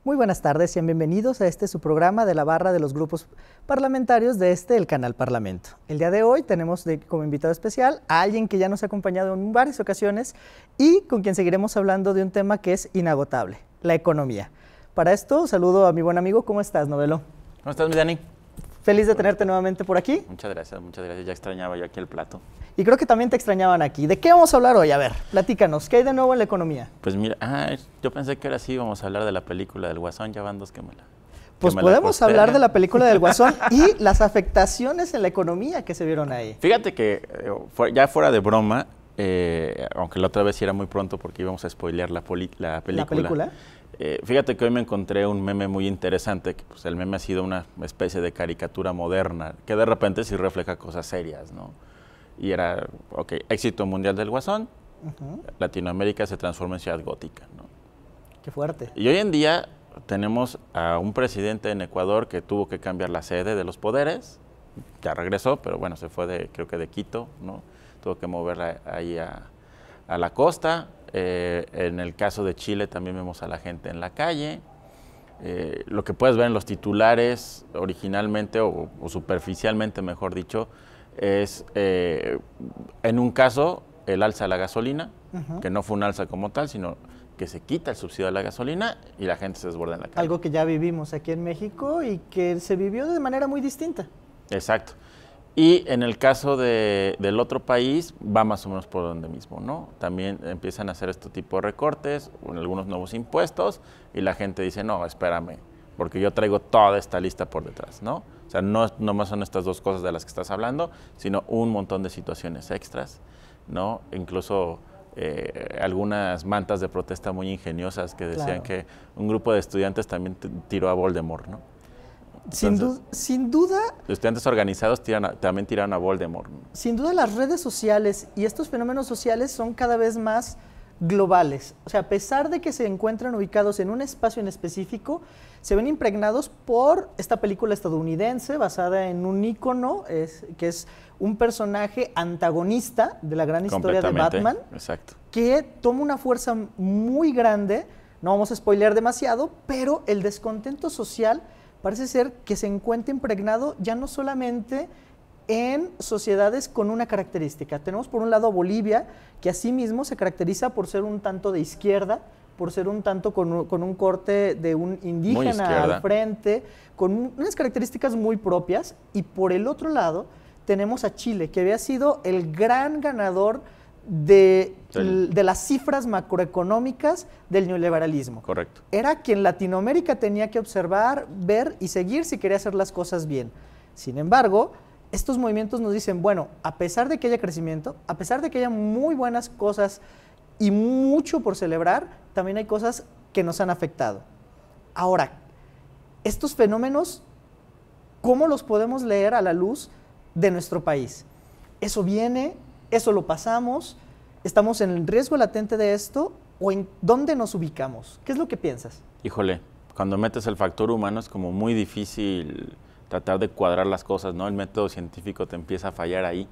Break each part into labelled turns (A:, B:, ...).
A: Muy buenas tardes y bienvenidos a su programa de la barra de los grupos parlamentarios de el canal Parlamento. El día de hoy tenemos como invitado especial a alguien que ya nos ha acompañado en varias ocasiones y con quien seguiremos hablando de un tema que es inagotable, la economía. Para esto saludo a mi buen amigo. ¿Cómo estás, Novelo?
B: ¿Cómo estás, mi Dani?
A: Feliz de tenerte nuevamente por aquí.
B: Muchas gracias, ya extrañaba yo aquí el plato.
A: Y creo que también te extrañaban aquí. ¿De qué vamos a hablar hoy? A ver, platícanos, ¿qué hay de nuevo en la economía?
B: Pues mira, yo pensé que ahora sí íbamos a hablar de la película del Guasón, ya van dos que me la...
A: Pues podemos hablar de la película del Guasón y las afectaciones en la economía que se vieron ahí.
B: Fíjate que, ya fuera de broma, aunque la otra vez sí era muy pronto porque íbamos a spoilear la película.
A: ¿La película?
B: Fíjate que hoy me encontré un meme muy interesante, que pues el meme ha sido una especie de caricatura moderna, que de repente sí refleja cosas serias, ¿no? Y era, éxito mundial del Guasón, Latinoamérica se transforma en ciudad gótica, ¿no?
A: Qué fuerte.
B: Y hoy en día tenemos a un presidente en Ecuador que tuvo que cambiar la sede de los poderes, ya regresó, pero bueno, se fue creo que de Quito, ¿no? Tuvo que moverla ahí a la costa. En el caso de Chile también vemos a la gente en la calle. Lo que puedes ver en los titulares originalmente o superficialmente, mejor dicho, es en un caso el alza de la gasolina, que no fue un alza como tal, sino que se quita el subsidio de la gasolina y la gente se desborda en la calle.
A: Algo que ya vivimos aquí en México y que se vivió de manera muy distinta.
B: Exacto. Y en el caso del otro país, va más o menos por donde mismo, ¿no? También empiezan a hacer este tipo de recortes, algunos nuevos impuestos, y la gente dice, no, espérame, porque yo traigo toda esta lista por detrás, ¿no? O sea, no más son estas dos cosas de las que estás hablando, sino un montón de situaciones extras, ¿no? Incluso algunas mantas de protesta muy ingeniosas que decían que un grupo de estudiantes también tiró a Voldemort, ¿no?
A: Entonces, sin duda...
B: Los estudiantes organizados también tiraron a Voldemort.
A: Sin duda las redes sociales y estos fenómenos sociales son cada vez más globales. O sea, a pesar de que se encuentran ubicados en un espacio en específico, se ven impregnados por esta película estadounidense basada en un ícono que es un personaje antagonista de la gran historia de Batman.
B: Exacto.
A: Que toma una fuerza muy grande. No vamos a spoilear demasiado, pero el descontento social parece ser que se encuentra impregnado ya no solamente en sociedades con una característica. Tenemos por un lado a Bolivia, que asimismo se caracteriza por ser un tanto de izquierda, por ser un tanto con un corte de un indígena al frente, con unas características muy propias. Y por el otro lado tenemos a Chile, que había sido el gran ganador de las cifras macroeconómicas del neoliberalismo.
B: Correcto.
A: Era quien Latinoamérica tenía que observar, ver y seguir si quería hacer las cosas bien. Sin embargo, estos movimientos nos dicen, bueno, a pesar de que haya crecimiento, a pesar de que haya muy buenas cosas y mucho por celebrar, también hay cosas que nos han afectado. Ahora, estos fenómenos, ¿cómo los podemos leer a la luz de nuestro país? Eso viene, eso lo pasamos, estamos en el riesgo latente de esto, o en dónde nos ubicamos. ¿Qué es lo que piensas?
B: Híjole, cuando metes el factor humano es como muy difícil tratar de cuadrar las cosas, ¿no? El método científico te empieza a fallar ahí.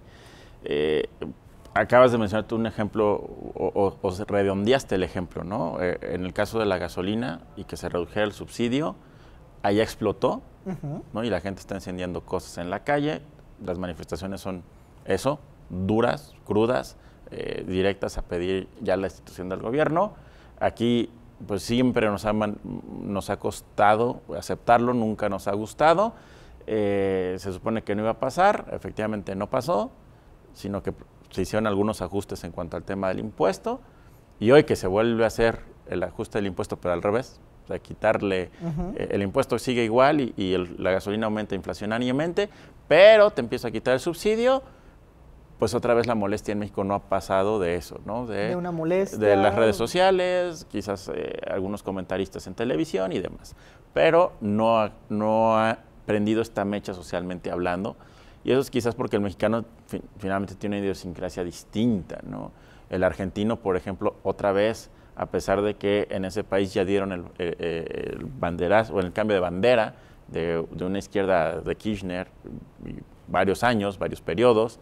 B: Acabas de mencionar tú un ejemplo, o redondeaste el ejemplo, ¿no? En el caso de la gasolina y que se redujera el subsidio, allá explotó, ¿no? Y la gente está encendiendo cosas en la calle, las manifestaciones son eso, duras, crudas, directas a pedir ya la institución del gobierno. Aquí pues siempre nos ha costado aceptarlo, nunca nos ha gustado. Se supone que no iba a pasar, efectivamente no pasó, sino que se hicieron algunos ajustes en cuanto al tema del impuesto, y hoy que se vuelve a hacer el ajuste del impuesto, pero al revés, o sea, quitarle, el impuesto sigue igual y la gasolina aumenta inflacionariamente, pero te empieza a quitar el subsidio. Pues otra vez la molestia en México no ha pasado de eso, ¿no?
A: De una molestia.
B: De las redes sociales, quizás algunos comentaristas en televisión y demás. Pero no ha prendido esta mecha socialmente hablando. Y eso es quizás porque el mexicano finalmente tiene una idiosincrasia distinta, ¿no? El argentino, por ejemplo, otra vez, a pesar de que en ese país ya dieron el banderazo, o el cambio de bandera de una izquierda de Kirchner, varios años, varios periodos,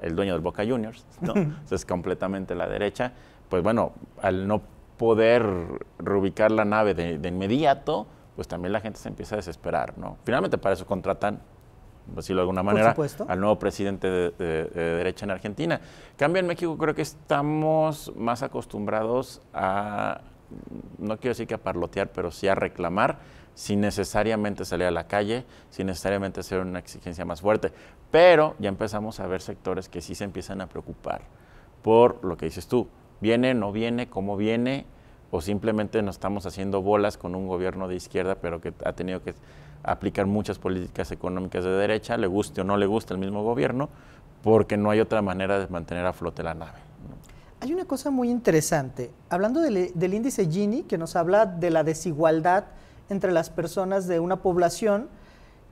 B: el dueño del Boca Juniors, ¿no? Es completamente la derecha. Pues bueno, al no poder reubicar la nave de inmediato, pues también la gente se empieza a desesperar, ¿no? Finalmente para eso contratan, por decirlo de alguna manera, al nuevo presidente de derecha en Argentina. En cambio, en México creo que estamos más acostumbrados a, no quiero decir que a parlotear, pero sí a reclamar, sin necesariamente salir a la calle, sin necesariamente hacer una exigencia más fuerte. Pero ya empezamos a ver sectores que sí se empiezan a preocupar por lo que dices tú. ¿Viene, no viene, cómo viene? O simplemente nos estamos haciendo bolas con un gobierno de izquierda, pero que ha tenido que aplicar muchas políticas económicas de derecha, le guste o no le guste el mismo gobierno, porque no hay otra manera de mantener a flote la nave, ¿no?
A: Hay una cosa muy interesante, hablando del índice Gini, que nos habla de la desigualdad entre las personas de una población.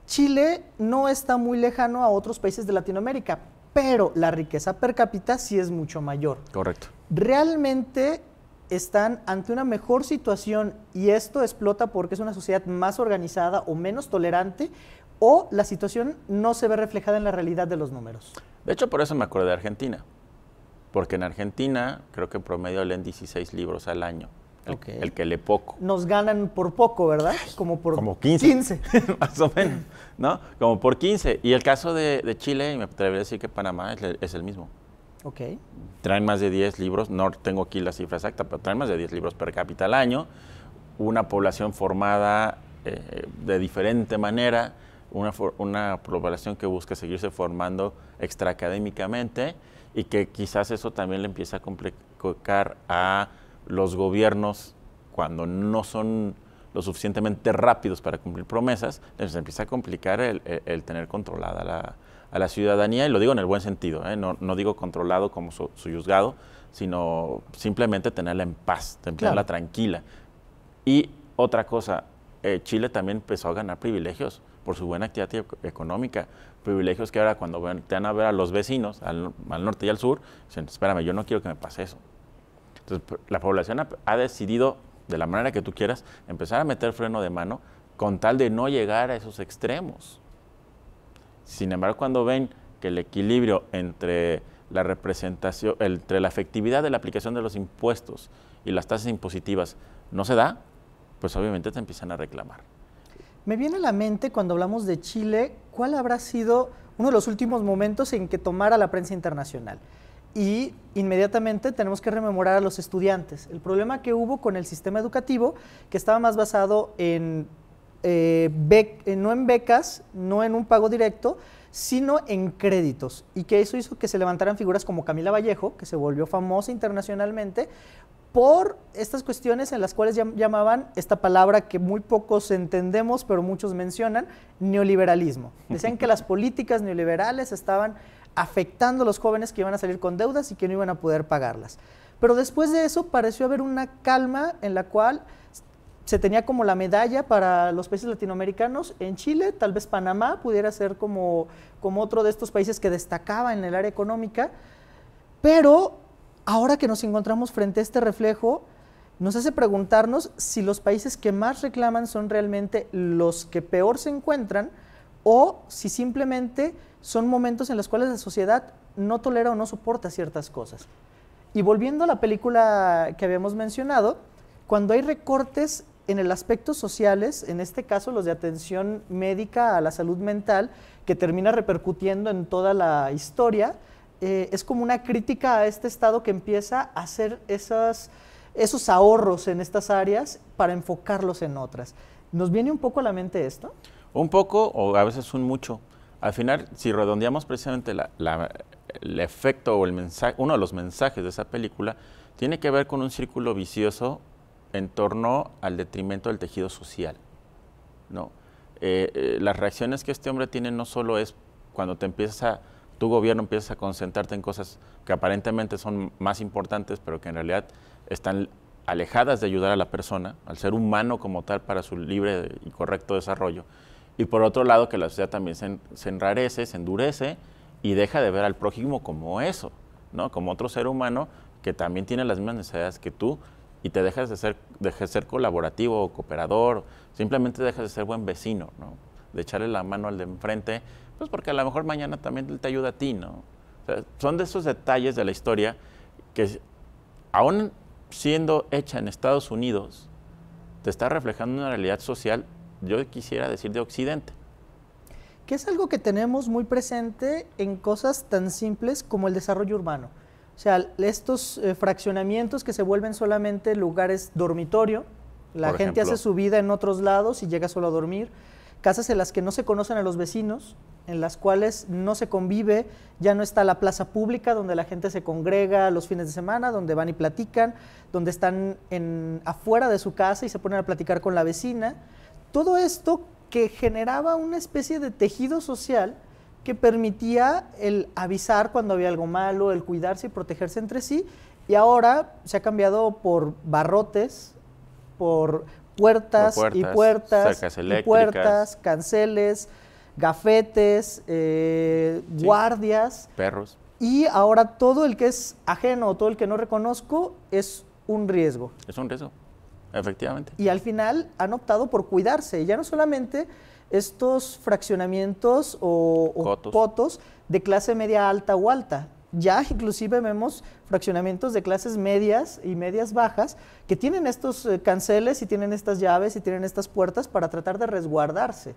A: Chile no está muy lejano a otros países de Latinoamérica, pero la riqueza per cápita sí es mucho mayor.
B: Correcto.
A: Realmente están ante una mejor situación y esto explota porque es una sociedad más organizada o menos tolerante, o la situación no se ve reflejada en la realidad de los números.
B: De hecho, por eso me acuerdo de Argentina, porque en Argentina creo que en promedio leen 16 libros al año. El que lee poco.
A: Nos ganan por poco, ¿verdad? Como
B: 15. Más o menos, ¿no? Como por 15. Y el caso de Chile, y me atrevería a decir que Panamá es el mismo.
A: Ok.
B: Traen más de 10 libros, no tengo aquí la cifra exacta, pero traen más de 10 libros per cápita al año, una población formada de diferente manera, una población que busca seguirse formando extraacadémicamente y que quizás eso también le empieza a complicar a los gobiernos cuando no son lo suficientemente rápidos para cumplir promesas, les empieza a complicar el tener controlada a la ciudadanía, y lo digo en el buen sentido, no digo controlado como sojuzgado, sino simplemente tenerla en paz, tenerla tranquila. Y otra cosa, Chile también empezó a ganar privilegios por su buena actividad económica, privilegios que ahora cuando te van a ver a los vecinos, al norte y al sur, dicen, espérame, yo no quiero que me pase eso. Entonces, la población ha decidido, de la manera que tú quieras, empezar a meter freno de mano con tal de no llegar a esos extremos. Sin embargo, cuando ven que el equilibrio entre la representación, entre la efectividad de la aplicación de los impuestos y las tasas impositivas no se da, pues obviamente te empiezan a reclamar.
A: Me viene a la mente, cuando hablamos de Chile, ¿cuál habrá sido uno de los últimos momentos en que tomara la prensa internacional? Y inmediatamente tenemos que rememorar a los estudiantes. El problema que hubo con el sistema educativo, que estaba más basado en no en becas, no en un pago directo, sino en créditos. Y que eso hizo que se levantaran figuras como Camila Vallejo, que se volvió famosa internacionalmente, por estas cuestiones en las cuales llamaban esta palabra que muy pocos entendemos, pero muchos mencionan, neoliberalismo. Decían que las políticas neoliberales estaban afectando a los jóvenes que iban a salir con deudas y que no iban a poder pagarlas. Pero después de eso pareció haber una calma en la cual se tenía como la medalla para los países latinoamericanos. En Chile, tal vez Panamá pudiera ser como otro de estos países que destacaba en el área económica, pero ahora que nos encontramos frente a este reflejo, nos hace preguntarnos si los países que más reclaman son realmente los que peor se encuentran, o si simplemente son momentos en los cuales la sociedad no tolera o no soporta ciertas cosas. Y volviendo a la película que habíamos mencionado, cuando hay recortes en el aspecto sociales, en este caso los de atención médica a la salud mental, que termina repercutiendo en toda la historia, es como una crítica a este Estado que empieza a hacer esos ahorros en estas áreas para enfocarlos en otras. ¿Nos viene un poco a la mente esto?
B: Un poco, o a veces un mucho. Al final, si redondeamos precisamente el efecto o el mensaje, uno de los mensajes de esa película, tiene que ver con un círculo vicioso en torno al detrimento del tejido social, ¿no? Las reacciones que este hombre tiene no solo es cuando tu gobierno empiezas a concentrarte en cosas que aparentemente son más importantes, pero que en realidad están alejadas de ayudar a la persona, al ser humano como tal, para su libre y correcto desarrollo. Y por otro lado, que la sociedad también se enrarece, se endurece y deja de ver al prójimo como eso, ¿no? Como otro ser humano que también tiene las mismas necesidades que tú, y te dejas de ser colaborativo o cooperador, simplemente dejas de ser buen vecino, ¿no? De echarle la mano al de enfrente, pues porque a lo mejor mañana también él te ayuda a ti, ¿no? O sea, son de esos detalles de la historia que aún siendo hecha en Estados Unidos, te está reflejando una realidad social, yo quisiera decir, de Occidente.
A: Que es algo que tenemos muy presente en cosas tan simples como el desarrollo urbano. O sea, estos fraccionamientos que se vuelven solamente lugares dormitorio, la gente hace su vida en otros lados y llega solo a dormir, casas en las que no se conocen a los vecinos, en las cuales no se convive, ya no está la plaza pública donde la gente se congrega los fines de semana, donde van y platican, donde están afuera de su casa y se ponen a platicar con la vecina. Todo esto que generaba una especie de tejido social que permitía el avisar cuando había algo malo, el cuidarse y protegerse entre sí, y ahora se ha cambiado por barrotes, por puertas y puertas, y puertas, canceles, gafetes, guardias,
B: perros.
A: Y ahora todo el que es ajeno o todo el que no reconozco es un riesgo.
B: Es un riesgo, efectivamente.
A: Y al final han optado por cuidarse. Ya no solamente estos fraccionamientos o cotos de clase media alta o alta. Ya inclusive vemos fraccionamientos de clases medias y medias bajas que tienen estos canceles y tienen estas llaves y tienen estas puertas para tratar de resguardarse.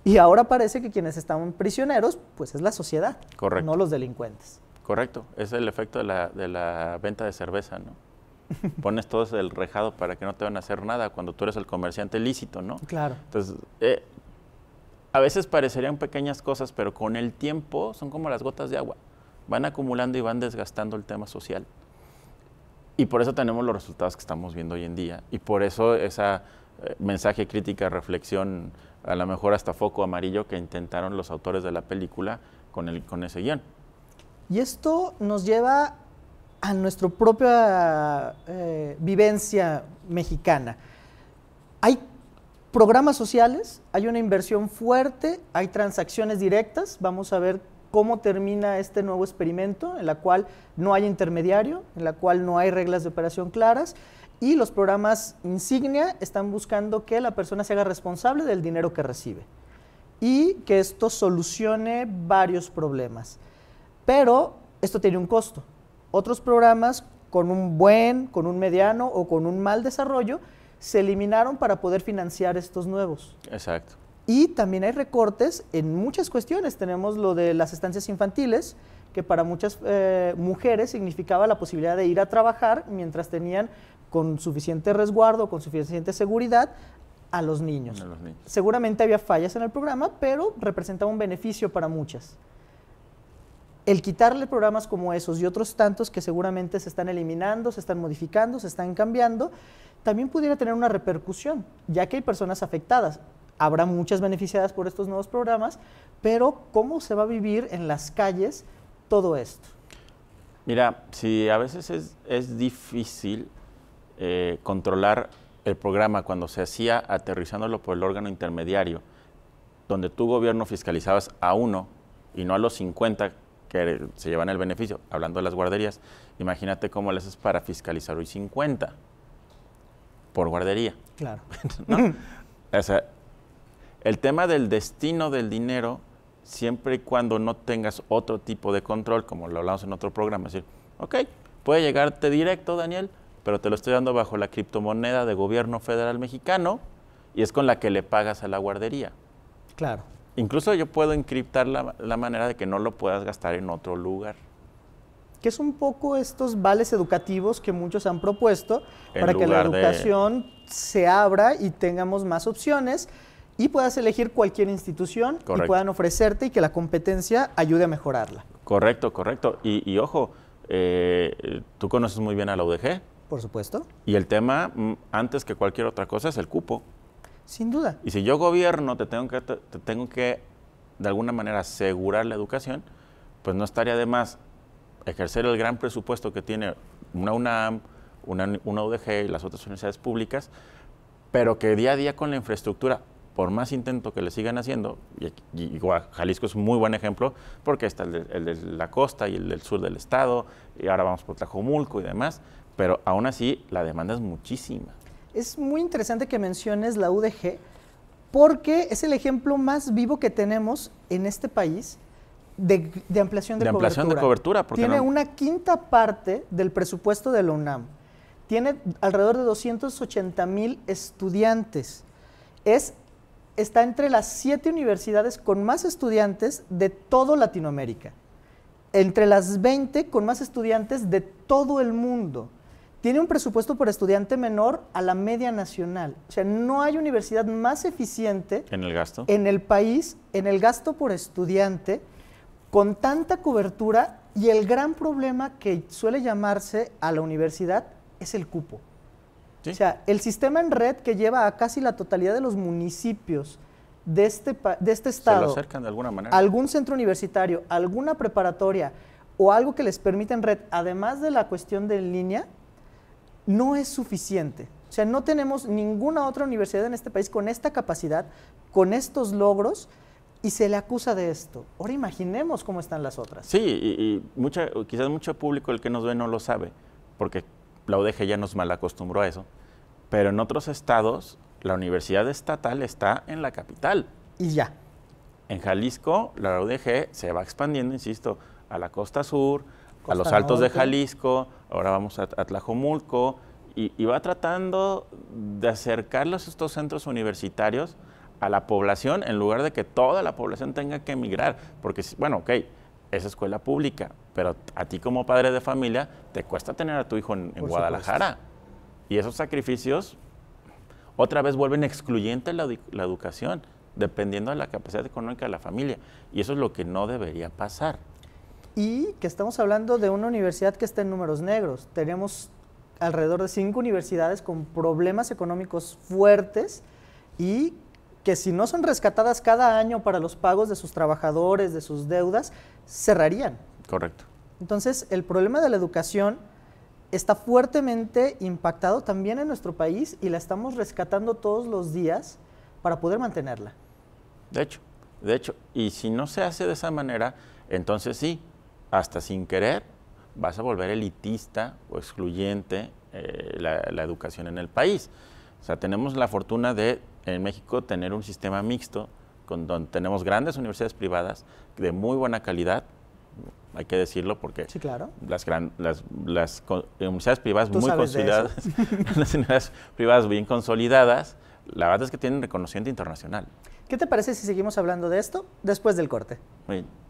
A: Y ahora parece que quienes están prisioneros, pues es la sociedad,
B: correcto,
A: no los delincuentes.
B: Correcto, es el efecto de la venta de cerveza, ¿no? Pones todo el rejado para que no te van a hacer nada cuando tú eres el comerciante lícito, ¿no?
A: Claro.
B: Entonces, a veces parecerían pequeñas cosas, pero con el tiempo son como las gotas de agua. Van acumulando y van desgastando el tema social. Y por eso tenemos los resultados que estamos viendo hoy en día. Y por eso esa mensaje, crítica, reflexión, a lo mejor hasta foco amarillo que intentaron los autores de la película con ese guión.
A: Y esto nos lleva a nuestra propia vivencia mexicana. Hay programas sociales, hay una inversión fuerte, hay transacciones directas. Vamos a ver cómo termina este nuevo experimento en la cual no hay intermediario, en la cual no hay reglas de operación claras, y los programas insignia están buscando que la persona se haga responsable del dinero que recibe y que esto solucione varios problemas. Pero esto tiene un costo. Otros programas con un buen, con un mediano o con un mal desarrollo se eliminaron para poder financiar estos nuevos.
B: Exacto.
A: Y también hay recortes en muchas cuestiones. Tenemos lo de las estancias infantiles, que para muchas mujeres significaba la posibilidad de ir a trabajar mientras tenían con suficiente resguardo, con suficiente seguridad a los niños. Seguramente había fallas en el programa, pero representaba un beneficio para muchas. El quitarle programas como esos y otros tantos que seguramente se están eliminando, se están modificando, se están cambiando, también pudiera tener una repercusión, ya que hay personas afectadas. Habrá muchas beneficiadas por estos nuevos programas, pero ¿cómo se va a vivir en las calles todo esto?
B: Mira, si a veces es difícil controlar el programa cuando se hacía aterrizándolo por el órgano intermediario, donde tu gobierno fiscalizabas a uno y no a los 50 que se llevan el beneficio, hablando de las guarderías, imagínate cómo le haces para fiscalizar hoy 50 por guardería.
A: Claro.
B: ¿No? O sea, el tema del destino del dinero, siempre y cuando no tengas otro tipo de control, como lo hablamos en otro programa, es decir, ok, puede llegarte directo, Daniel, pero te lo estoy dando bajo la criptomoneda de gobierno federal mexicano y es con la que le pagas a la guardería.
A: Claro.
B: Incluso yo puedo encriptar la manera de que no lo puedas gastar en otro lugar.
A: Que es un poco estos vales educativos que muchos han propuesto para que la educación se abra y tengamos más opciones y puedas elegir cualquier institución. Correcto. Y puedan ofrecerte y que la competencia ayude a mejorarla.
B: Correcto, correcto. Y ojo, tú conoces muy bien a la UDG.
A: Por supuesto.
B: Y el tema, antes que cualquier otra cosa, es el cupo.
A: Sin duda.
B: Y si yo gobierno, te tengo que de alguna manera asegurar la educación, pues no estaría de más ejercer el gran presupuesto que tiene una UNAM, una UDG y las otras universidades públicas, pero que día a día con la infraestructura, por más intento que le sigan haciendo, y Jalisco es un muy buen ejemplo, porque está el de la costa y el del sur del estado, y ahora vamos por Tlajomulco y demás, pero aún así la demanda es muchísima.
A: Es muy interesante que menciones la UDG, porque es el ejemplo más vivo que tenemos en este país de ampliación de cobertura.
B: Ampliación de cobertura.
A: Tiene una quinta parte del presupuesto de la UNAM. tiene alrededor de 280,000 estudiantes. Está entre las 7 universidades con más estudiantes de toda Latinoamérica, entre las 20 con más estudiantes de todo el mundo. Tiene un presupuesto por estudiante menor a la media nacional. O sea, no hay universidad más eficiente
B: ¿En el gasto?
A: en el país, en el gasto por estudiante, con tanta cobertura, y el gran problema que suele llamarse a la universidad es el cupo.
B: ¿Sí?
A: O sea, el sistema en red que lleva a casi la totalidad de los municipios de este estado,
B: se lo acercan de alguna manera.
A: algún centro universitario, alguna preparatoria o algo que les permita en red, además de la cuestión de en línea, no es suficiente. O sea, no tenemos ninguna otra universidad en este país con esta capacidad, con estos logros, y se le acusa de esto. Ahora imaginemos cómo están las otras.
B: Sí, quizás mucho público el que nos ve no lo sabe, porque la UDG ya nos mal acostumbró a eso, pero en otros estados la universidad estatal está en la capital.
A: Y ya.
B: En Jalisco la UDG se va expandiendo, insisto, a la costa sur, a los
A: Costa
B: altos de
A: Norte.
B: Jalisco, ahora vamos a Tlajomulco, y va tratando de acercarlos estos centros universitarios a la población, en lugar de que toda la población tenga que emigrar, porque, bueno, ok, es escuela pública, pero a ti como padre de familia te cuesta tener a tu hijo en
A: Por
B: Guadalajara.
A: supuesto.
B: Y esos sacrificios otra vez vuelven excluyente la educación, dependiendo de la capacidad económica de la familia. Y eso es lo que no debería pasar.
A: Y que estamos hablando de una universidad que está en números negros. Tenemos alrededor de 5 universidades con problemas económicos fuertes y que si no son rescatadas cada año para los pagos de sus trabajadores, de sus deudas, cerrarían.
B: Correcto.
A: Entonces, el problema de la educación está fuertemente impactado también en nuestro país y la estamos rescatando todos los días para poder mantenerla.
B: De hecho, y si no se hace de esa manera, entonces sí, hasta sin querer, vas a volver elitista o excluyente la educación en el país. O sea, tenemos la fortuna de, en México, tener un sistema mixto, donde tenemos grandes universidades privadas de muy buena calidad, hay que decirlo, porque
A: Sí, claro.
B: las universidades privadas
A: ¿Tú
B: muy
A: sabes de eso?
B: consolidadas, las universidades privadas bien consolidadas, la verdad es que tienen reconocimiento internacional.
A: ¿Qué te parece si seguimos hablando de esto después del corte?
B: Muy bien.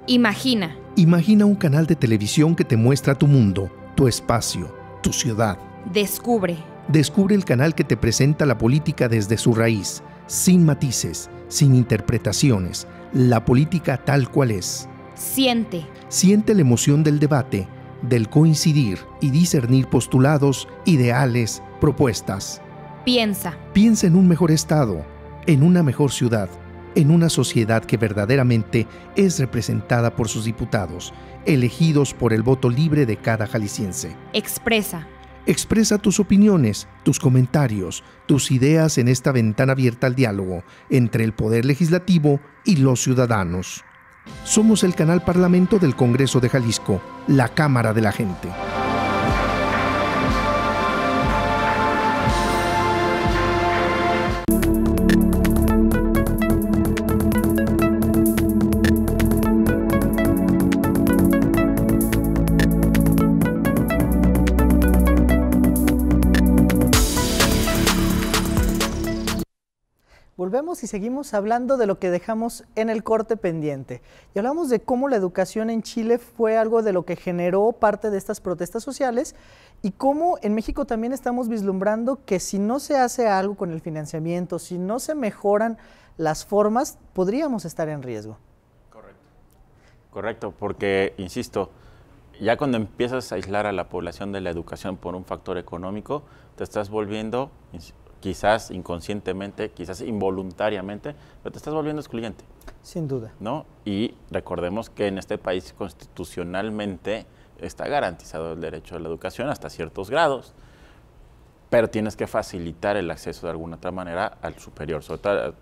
C: Imagina, Imagina un canal de televisión que te muestra tu mundo, tu espacio, tu ciudad.
D: Descubre.
C: Descubre el canal que te presenta la política desde su raíz, sin matices, sin interpretaciones, la política tal cual es.
D: Siente.
C: Siente la emoción del debate, del coincidir y discernir postulados, ideales, propuestas.
D: Piensa.
C: Piensa en un mejor estado, en una mejor ciudad, en una sociedad que verdaderamente es representada por sus diputados, elegidos por el voto libre de cada jalisciense.
D: Expresa.
C: Expresa tus opiniones, tus comentarios, tus ideas en esta ventana abierta al diálogo entre el Poder Legislativo y los ciudadanos. Somos el canal Parlamento del Congreso de Jalisco, la Cámara de la Gente.
A: Volvemos y seguimos hablando de lo que dejamos en el corte pendiente. Y hablamos de cómo la educación en Chile fue algo de lo que generó parte de estas protestas sociales y cómo en México también estamos vislumbrando que si no se hace algo con el financiamiento, si no se mejoran las formas, podríamos estar en riesgo.
B: Correcto, porque, insisto, ya cuando empiezas a aislar a la población de la educación por un factor económico, te estás volviendo, quizás inconscientemente, quizás involuntariamente, pero te estás volviendo excluyente.
A: Sin duda.
B: ¿No? Y recordemos que en este país constitucionalmente está garantizado el derecho a la educación hasta ciertos grados, pero tienes que facilitar el acceso de alguna otra manera al superior, sobre todo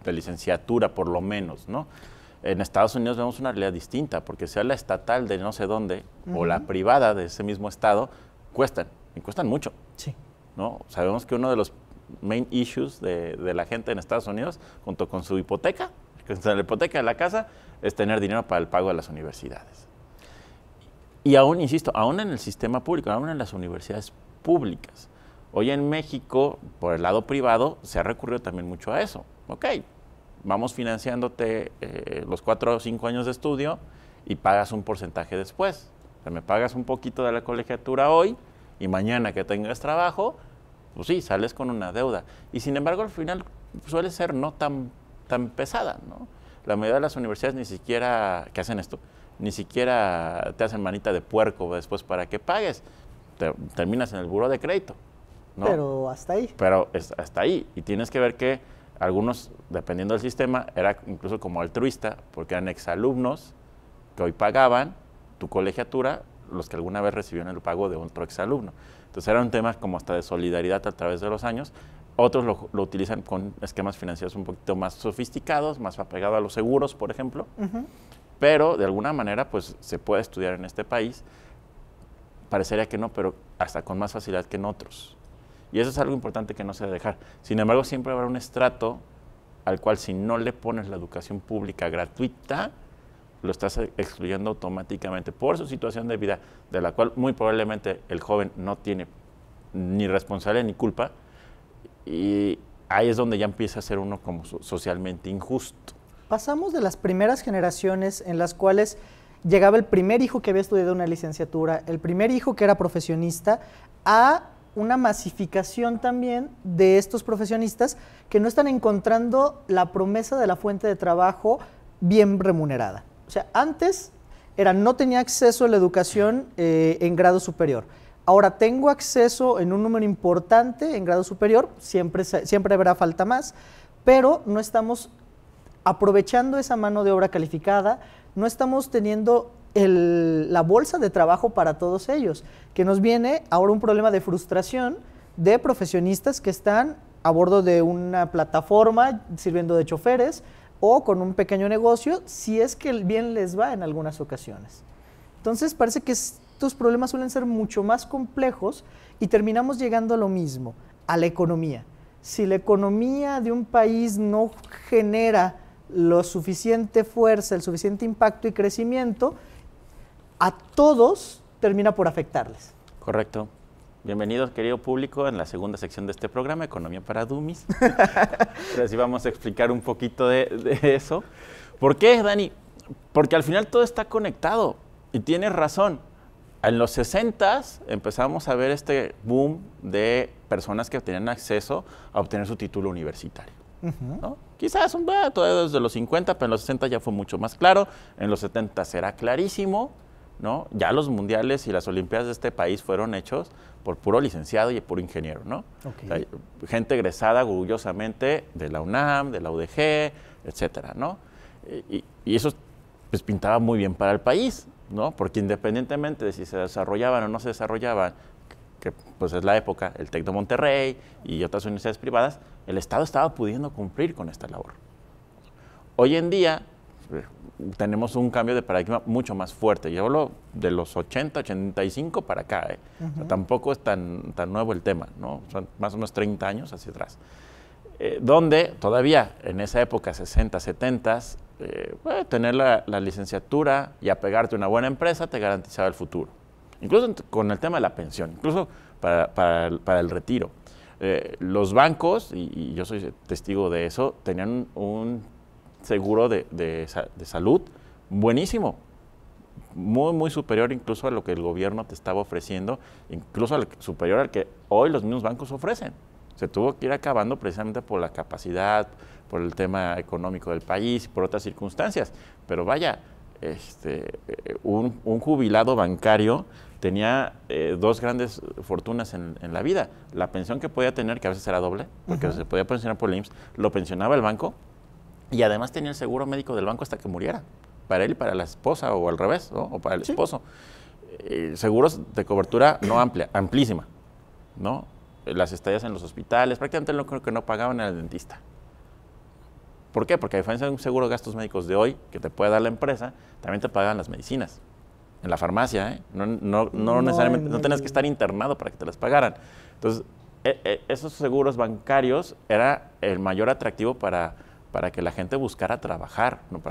B: de licenciatura por lo menos, ¿no? En Estados Unidos vemos una realidad distinta, porque sea la estatal de no sé dónde o la privada de ese mismo estado, cuestan mucho.
A: Sí.
B: ¿No? Sabemos que uno de los main issues de la gente en Estados Unidos, junto con su hipoteca, la hipoteca de la casa, es tener dinero para el pago de las universidades. Y aún, insisto, aún en el sistema público, aún en las universidades públicas. Hoy en México, por el lado privado, se ha recurrido también mucho a eso. Ok, vamos financiándote los 4 o 5 años de estudio y pagas un porcentaje después. O sea, me pagas un poquito de la colegiatura hoy y mañana que tengas trabajo, pues sí, sales con una deuda. Y sin embargo, al final suele ser no tan pesada, ¿no? La mayoría de las universidades ni siquiera, que hacen esto, ni siquiera te hacen manita de puerco después para que pagues. Terminas en el buró de crédito, ¿no?
A: Pero hasta ahí.
B: Pero hasta ahí. Y tienes que ver que algunos, dependiendo del sistema, era incluso como altruista, porque eran exalumnos que hoy pagaban tu colegiatura, los que alguna vez recibieron el pago de otro exalumno. Entonces era un tema como hasta de solidaridad a través de los años. Otros lo utilizan con esquemas financieros un poquito más sofisticados, más apegados a los seguros, por ejemplo. Pero de alguna manera pues se puede estudiar en este país. Parecería que no, pero hasta con más facilidad que en otros. Y eso es algo importante que no se debe dejar. Sin embargo, siempre habrá un estrato al cual si no le pones la educación pública gratuita, lo estás excluyendo automáticamente por su situación de vida, de la cual muy probablemente el joven no tiene ni responsabilidad ni culpa, y ahí es donde ya empieza a ser uno como socialmente injusto.
A: Pasamos de las primeras generaciones en las cuales llegaba el primer hijo que había estudiado una licenciatura, el primer hijo que era profesionista, a una masificación también de estos profesionistas que no están encontrando la promesa de la fuente de trabajo bien remunerada. O sea, antes no tenía acceso a la educación en grado superior. Ahora tengo acceso en un número importante en grado superior, siempre habrá falta más, pero no estamos aprovechando esa mano de obra calificada, no estamos teniendo la bolsa de trabajo para todos ellos, que nos viene ahora un problema de frustración de profesionistas que están a bordo de una plataforma sirviendo de choferes o con un pequeño negocio, si es que bien les va en algunas ocasiones. Entonces parece que estos problemas suelen ser mucho más complejos y terminamos llegando a lo mismo, a la economía. Si la economía de un país no genera lo suficiente fuerza, el suficiente impacto y crecimiento, a todos termina por afectarles.
B: Correcto. Bienvenidos, querido público, en la segunda sección de este programa, Economía para Dummies. Así vamos a explicar un poquito de eso. ¿Por qué, Dani? Porque al final todo está conectado. Y tienes razón. En los 60s empezamos a ver este boom de personas que tenían acceso a obtener su título universitario. ¿No? Quizás todavía desde los 50, pero en los 60 ya fue mucho más claro. En los 70 era clarísimo, ¿no? Ya los mundiales y las olimpiadas de este país fueron hechos por puro licenciado y puro ingeniero, ¿no?
A: Okay.
B: O sea, gente egresada orgullosamente de la UNAM, de la UDG, etcétera, ¿no? Y eso pues pintaba muy bien para el país, ¿no? Porque independientemente de si se desarrollaban o no se desarrollaban, que pues es la época, el TEC de Monterrey y otras universidades privadas, el Estado estaba pudiendo cumplir con esta labor. Hoy en día tenemos un cambio de paradigma mucho más fuerte. Yo hablo de los 80, 85 para acá. O sea, tampoco es tan nuevo el tema, ¿no? Son más o menos 30 años hacia atrás. Donde todavía en esa época, 60, 70, tener la licenciatura y apegarte a una buena empresa te garantizaba el futuro. Incluso con el tema de la pensión, incluso para el retiro. Los bancos, y yo soy testigo de eso, tenían un seguro de salud buenísimo, muy superior incluso a lo que el gobierno te estaba ofreciendo, incluso superior al que hoy los mismos bancos ofrecen. Se tuvo que ir acabando precisamente por la capacidad, por el tema económico del país, por otras circunstancias. Pero vaya, un jubilado bancario tenía dos grandes fortunas en la vida. La pensión que podía tener, que a veces era doble, porque se podía pensionar por el IMSS, lo pensionaba el banco, y además tenía el seguro médico del banco hasta que muriera, para él y para la esposa, o al revés, ¿no? O para el esposo. Seguros de cobertura no amplia, amplísima, ¿no? Las estadías en los hospitales, prácticamente lo que no pagaban era el dentista. ¿Por qué? Porque a diferencia de un seguro de gastos médicos de hoy, que te puede dar la empresa, también te pagan las medicinas. En la farmacia, ¿eh? No necesariamente, no tenías que estar internado para que te las pagaran. Entonces, esos seguros bancarios era el mayor atractivo para que la gente buscara trabajar, ¿no?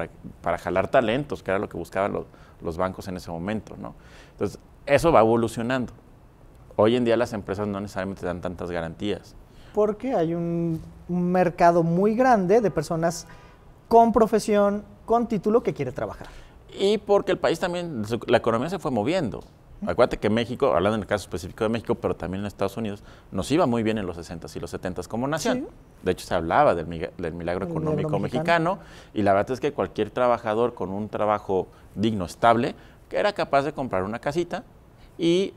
B: Para jalar talentos, que era lo que buscaban los bancos en ese momento, ¿no? Entonces, eso va evolucionando. Hoy en día las empresas no necesariamente dan tantas garantías.
A: Porque hay un mercado muy grande de personas con profesión, con título, que quiere trabajar.
B: Y porque el país también, la economía se fue moviendo. Acuérdate que México, hablando en el caso específico de México, pero también en Estados Unidos, nos iba muy bien en los 60s y los 70s como nación. Sí. De hecho, se hablaba del milagro económico mexicano, y la verdad es que cualquier trabajador con un trabajo digno, estable, que era capaz de comprar una casita y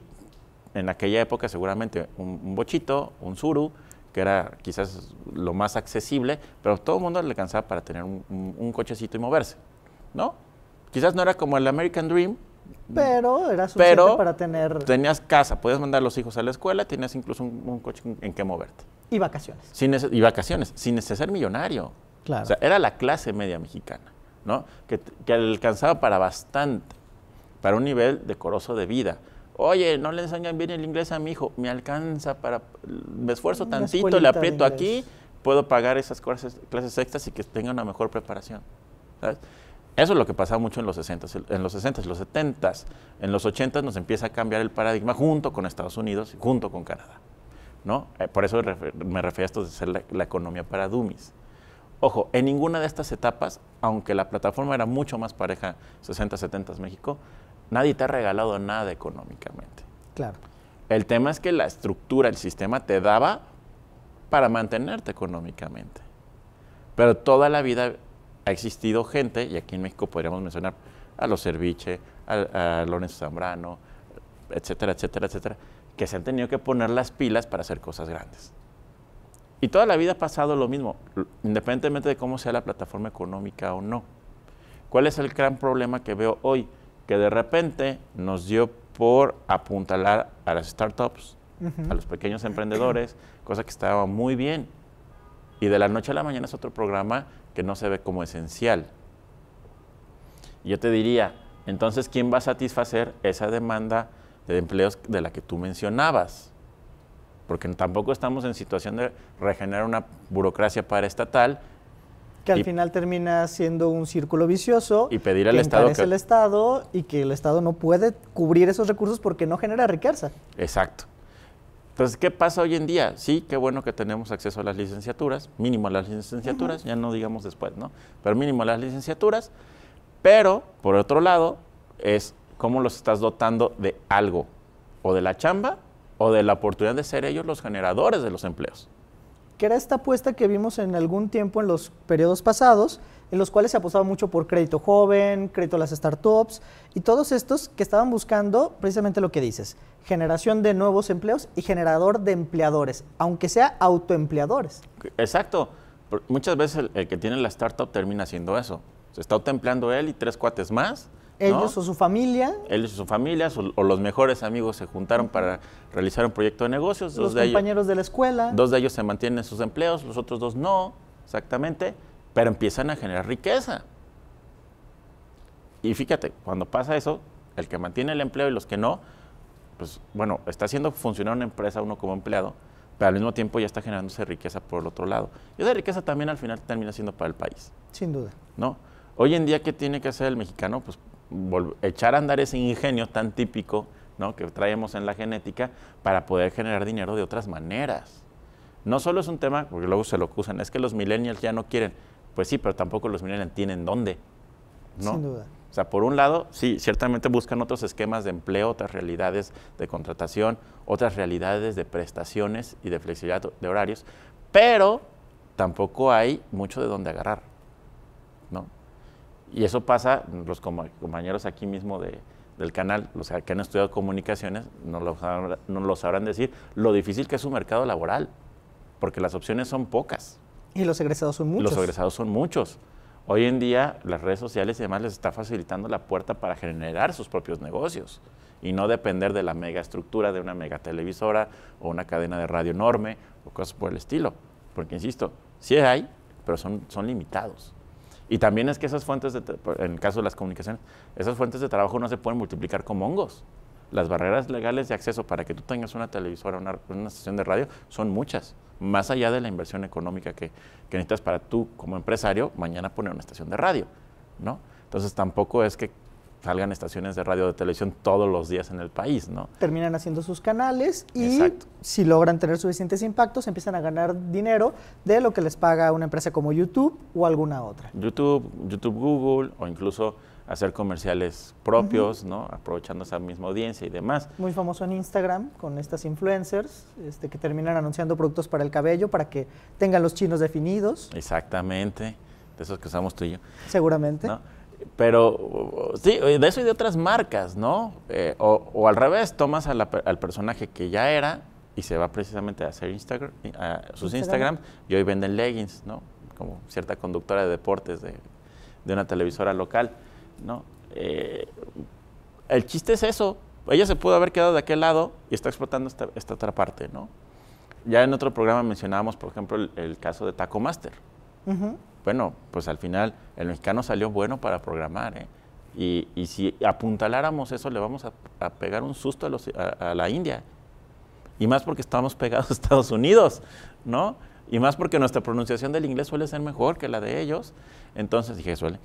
B: en aquella época seguramente un bochito, un suru, que era quizás lo más accesible, pero todo el mundo le alcanzaba para tener un cochecito y moverse, ¿no? Quizás no era como el American Dream,
A: pero era suficiente para tener...
B: Tenías casa, podías mandar a los hijos a la escuela, tenías incluso un coche en que moverte.
A: Y vacaciones.
B: Y vacaciones, sin ser millonario.
A: Claro.
B: O sea, era la clase media mexicana, ¿no? Que alcanzaba para bastante, para un nivel decoroso de vida. Oye, no le enseñan bien el inglés a mi hijo, me alcanza me esfuerzo tantito, le aprieto aquí, puedo pagar esas clases extras y que tenga una mejor preparación, ¿sabes? Eso es lo que pasaba mucho en los 60s, en los 70s. En los 80s nos empieza a cambiar el paradigma junto con Estados Unidos y junto con Canadá, ¿no? Por eso me refería a esto de ser la economía para dummies. Ojo, en ninguna de estas etapas, aunque la plataforma era mucho más pareja, 60, 70 México, nadie te ha regalado nada económicamente.
A: Claro.
B: El tema es que la estructura, el sistema te daba para mantenerte económicamente. Pero toda la vida ha existido gente, y aquí en México podríamos mencionar a los Serviche, a Lorenzo Zambrano, etcétera, etcétera, etcétera, que se han tenido que poner las pilas para hacer cosas grandes. Y toda la vida ha pasado lo mismo, independientemente de cómo sea la plataforma económica o no. ¿Cuál es el gran problema que veo hoy? Que de repente nos dio por apuntalar a las startups, a los pequeños emprendedores, cosa que estaba muy bien. Y de la noche a la mañana es otro programa que no se ve como esencial. Y yo te diría, entonces, ¿quién va a satisfacer esa demanda de empleos de la que tú mencionabas? Porque tampoco estamos en situación de regenerar una burocracia paraestatal.
A: Que al final termina siendo un círculo vicioso.
B: Y pedir al Estado
A: que el Estado, y que el Estado no puede cubrir esos recursos porque no genera riqueza.
B: Exacto. Entonces, ¿qué pasa hoy en día? Sí, qué bueno que tenemos acceso a las licenciaturas, mínimo a las licenciaturas, ya no digamos después, ¿no? Pero mínimo a las licenciaturas, Pero, por otro lado, es cómo los estás dotando de algo, o de la chamba, o de la oportunidad de ser ellos los generadores de los empleos.
A: Que era esta apuesta que vimos en algún tiempo en los periodos pasados, en los cuales se apostaba mucho por crédito joven, crédito a las startups, y todos estos que estaban buscando precisamente lo que dices, generación de nuevos empleos y generador de empleadores, aunque sea autoempleadores.
B: Exacto. Muchas veces el que tiene la startup termina haciendo eso. Se está autoempleando él y 3 cuates más, ¿no?
A: Ellos o su familia.
B: Ellos y su familia, o los mejores amigos se juntaron para realizar un proyecto de negocios.
A: Los compañeros de la escuela.
B: 2 de ellos se mantienen en sus empleos, los otros 2 no, exactamente, pero empiezan a generar riqueza. Y fíjate, cuando pasa eso, el que mantiene el empleo y los que no, pues bueno, está haciendo funcionar una empresa uno como empleado, pero al mismo tiempo ya está generándose riqueza por el otro lado. Y esa riqueza también al final termina siendo para el país.
A: Sin duda.
B: ¿No? Hoy en día, ¿qué tiene que hacer el mexicano? Pues echar a andar ese ingenio tan típico, ¿no?, que traemos en la genética para poder generar dinero de otras maneras. No solo es un tema, porque luego se lo acusan, es que los millennials ya no quieren. Pues sí, pero tampoco los millennials tienen dónde, ¿no?
A: Sin duda.
B: O sea, por un lado, sí, ciertamente buscan otros esquemas de empleo, otras realidades de contratación, otras realidades de prestaciones y de flexibilidad de horarios, pero tampoco hay mucho de dónde agarrar, ¿no? Y eso pasa, los compañeros aquí mismo del canal, los que han estudiado comunicaciones, no lo sabrán decir, lo difícil que es su mercado laboral, porque las opciones son pocas.
A: Y los egresados son muchos.
B: Los egresados son muchos. Hoy en día las redes sociales y demás les está facilitando la puerta para generar sus propios negocios y no depender de la mega estructura de una mega televisora o una cadena de radio enorme o cosas por el estilo. Porque, insisto, sí hay, pero son limitados. Y también es que esas fuentes, en el caso de las comunicaciones, esas fuentes de trabajo no se pueden multiplicar como hongos. Las barreras legales de acceso para que tú tengas una televisora, una estación de radio, son muchas, más allá de la inversión económica que necesitas para tú, como empresario, mañana poner una estación de radio, ¿no? Entonces tampoco es que salgan estaciones de radio o de televisión todos los días en el país, ¿no?
A: Terminan haciendo sus canales y
B: Exacto.
A: Si logran tener suficientes impactos, empiezan a ganar dinero de lo que les paga una empresa como YouTube o alguna otra.
B: YouTube, Google, o incluso hacer comerciales propios, ¿no? Aprovechando esa misma audiencia y demás.
A: Muy famoso en Instagram con estas influencers que terminan anunciando productos para el cabello para que tengan los chinos definidos.
B: Exactamente, de esos que usamos tú y yo.
A: Seguramente.
B: ¿No? Pero sí, de eso y de otras marcas, ¿no? O al revés, tomas al personaje que ya era y se va precisamente a hacer sus Instagram y hoy venden leggings, ¿no? Como cierta conductora de deportes de una televisora local, ¿no? El chiste es eso. Ella se pudo haber quedado de aquel lado y está explotando esta otra parte, ¿no? Ya en otro programa mencionábamos, por ejemplo, el caso de Taco Master. Bueno, pues al final el mexicano salió bueno para programar, ¿eh? Y si apuntaláramos eso, le vamos a pegar un susto a la India. Y más porque estamos pegados a Estados Unidos, ¿no? Y más porque nuestra pronunciación del inglés suele ser mejor que la de ellos. Entonces, dije suele,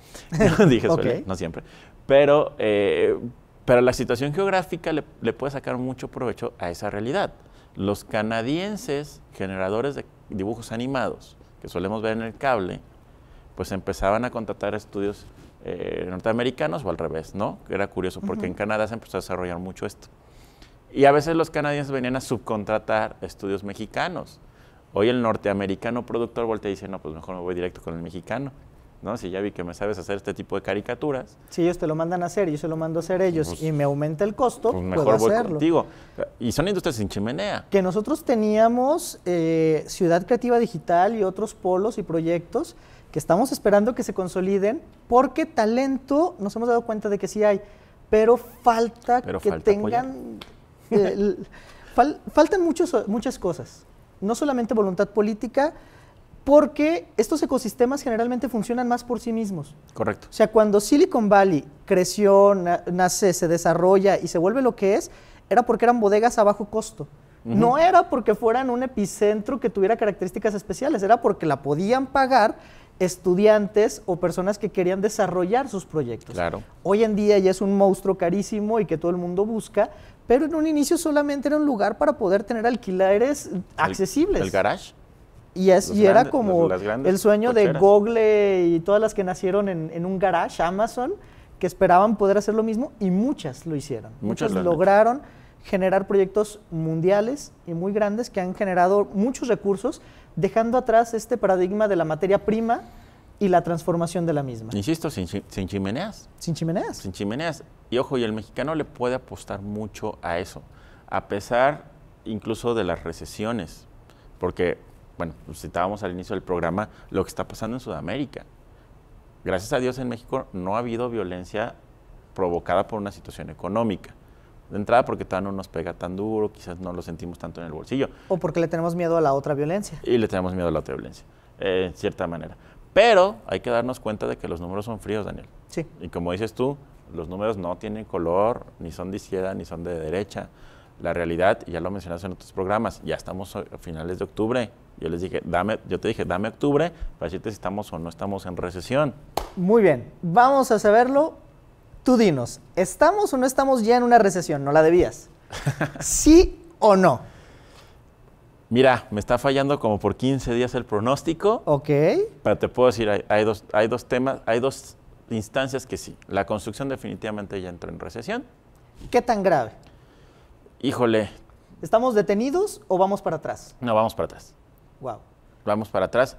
A: Okay.
B: no siempre. Pero la situación geográfica le puede sacar mucho provecho a esa realidad. Los canadienses, generadores de dibujos animados, que solemos ver en el cable, pues empezaban a contratar estudios norteamericanos o al revés, ¿no? Era curioso porque en Canadá se empezó a desarrollar mucho esto. Y a veces los canadienses venían a subcontratar estudios mexicanos. Hoy el norteamericano productor voltea y dice, no, pues mejor me voy directo con el mexicano, ¿no? Si ya vi que me sabes hacer este tipo de caricaturas.
A: Si ellos te lo mandan a hacer y yo se lo mando a hacer ellos
B: pues,
A: y me aumenta el costo,
B: pues
A: puedo
B: mejor voy
A: hacerlo.
B: contigo. Y son industrias sin chimenea.
A: Que nosotros teníamos Ciudad Creativa Digital y otros polos y proyectos que estamos esperando que se consoliden porque talento nos hemos dado cuenta de que sí hay, pero falta tengan... faltan muchas cosas, no solamente voluntad política, porque estos ecosistemas generalmente funcionan más por sí mismos.
B: Correcto.
A: O sea, cuando Silicon Valley creció, nace, se desarrolla y se vuelve lo que es, era porque eran bodegas a bajo costo. No era porque fueran un epicentro que tuviera características especiales, era porque la podían pagar estudiantes o personas que querían desarrollar sus proyectos.
B: Claro.
A: Hoy en día ya es un monstruo carísimo y que todo el mundo busca, pero en un inicio solamente era un lugar para poder tener alquileres accesibles.
B: ¿El garage?
A: Y era como
B: las grandes
A: el sueño de
B: cocheras.
A: Google y todas las que nacieron en un garage, Amazon, que esperaban poder hacer lo mismo y muchas lo hicieron.
B: Muchas
A: Muchas
B: lo han
A: lograron generar proyectos mundiales y muy grandes que han generado muchos recursos, dejando atrás este paradigma de la materia prima y la transformación de la misma.
B: Insisto, sin chimeneas.
A: Sin chimeneas.
B: Sin chimeneas. Y ojo, y el mexicano le puede apostar mucho a eso, a pesar incluso de las recesiones, porque, bueno, citábamos al inicio del programa lo que está pasando en Sudamérica. Gracias a Dios en México no ha habido violencia provocada por una situación económica. De entrada porque todavía no nos pega tan duro, quizás no lo sentimos tanto en el bolsillo.
A: O porque le tenemos miedo a la otra violencia.
B: Y le tenemos miedo a la otra violencia, en cierta manera. Pero hay que darnos cuenta de que los números son fríos, Daniel.
A: Sí.
B: Y como dices tú, los números no tienen color, ni son de izquierda, ni son de derecha. La realidad, y ya lo mencionaste en otros programas, ya estamos a finales de octubre. Yo te dije, dame octubre para decirte si estamos o no estamos en recesión.
A: Muy bien, vamos a saberlo. Tú dinos, ¿estamos o no estamos ya en una recesión? No la debías. ¿Sí o no?
B: Mira, me está fallando como por 15 días el pronóstico.
A: Ok.
B: Pero te puedo decir, hay dos temas, hay dos instancias que sí. La construcción definitivamente ya entró en recesión.
A: ¿Qué tan grave?
B: Híjole,
A: ¿Estamos detenidos o vamos para atrás?
B: no, vamos para atrás.
A: Wow.
B: Vamos para atrás.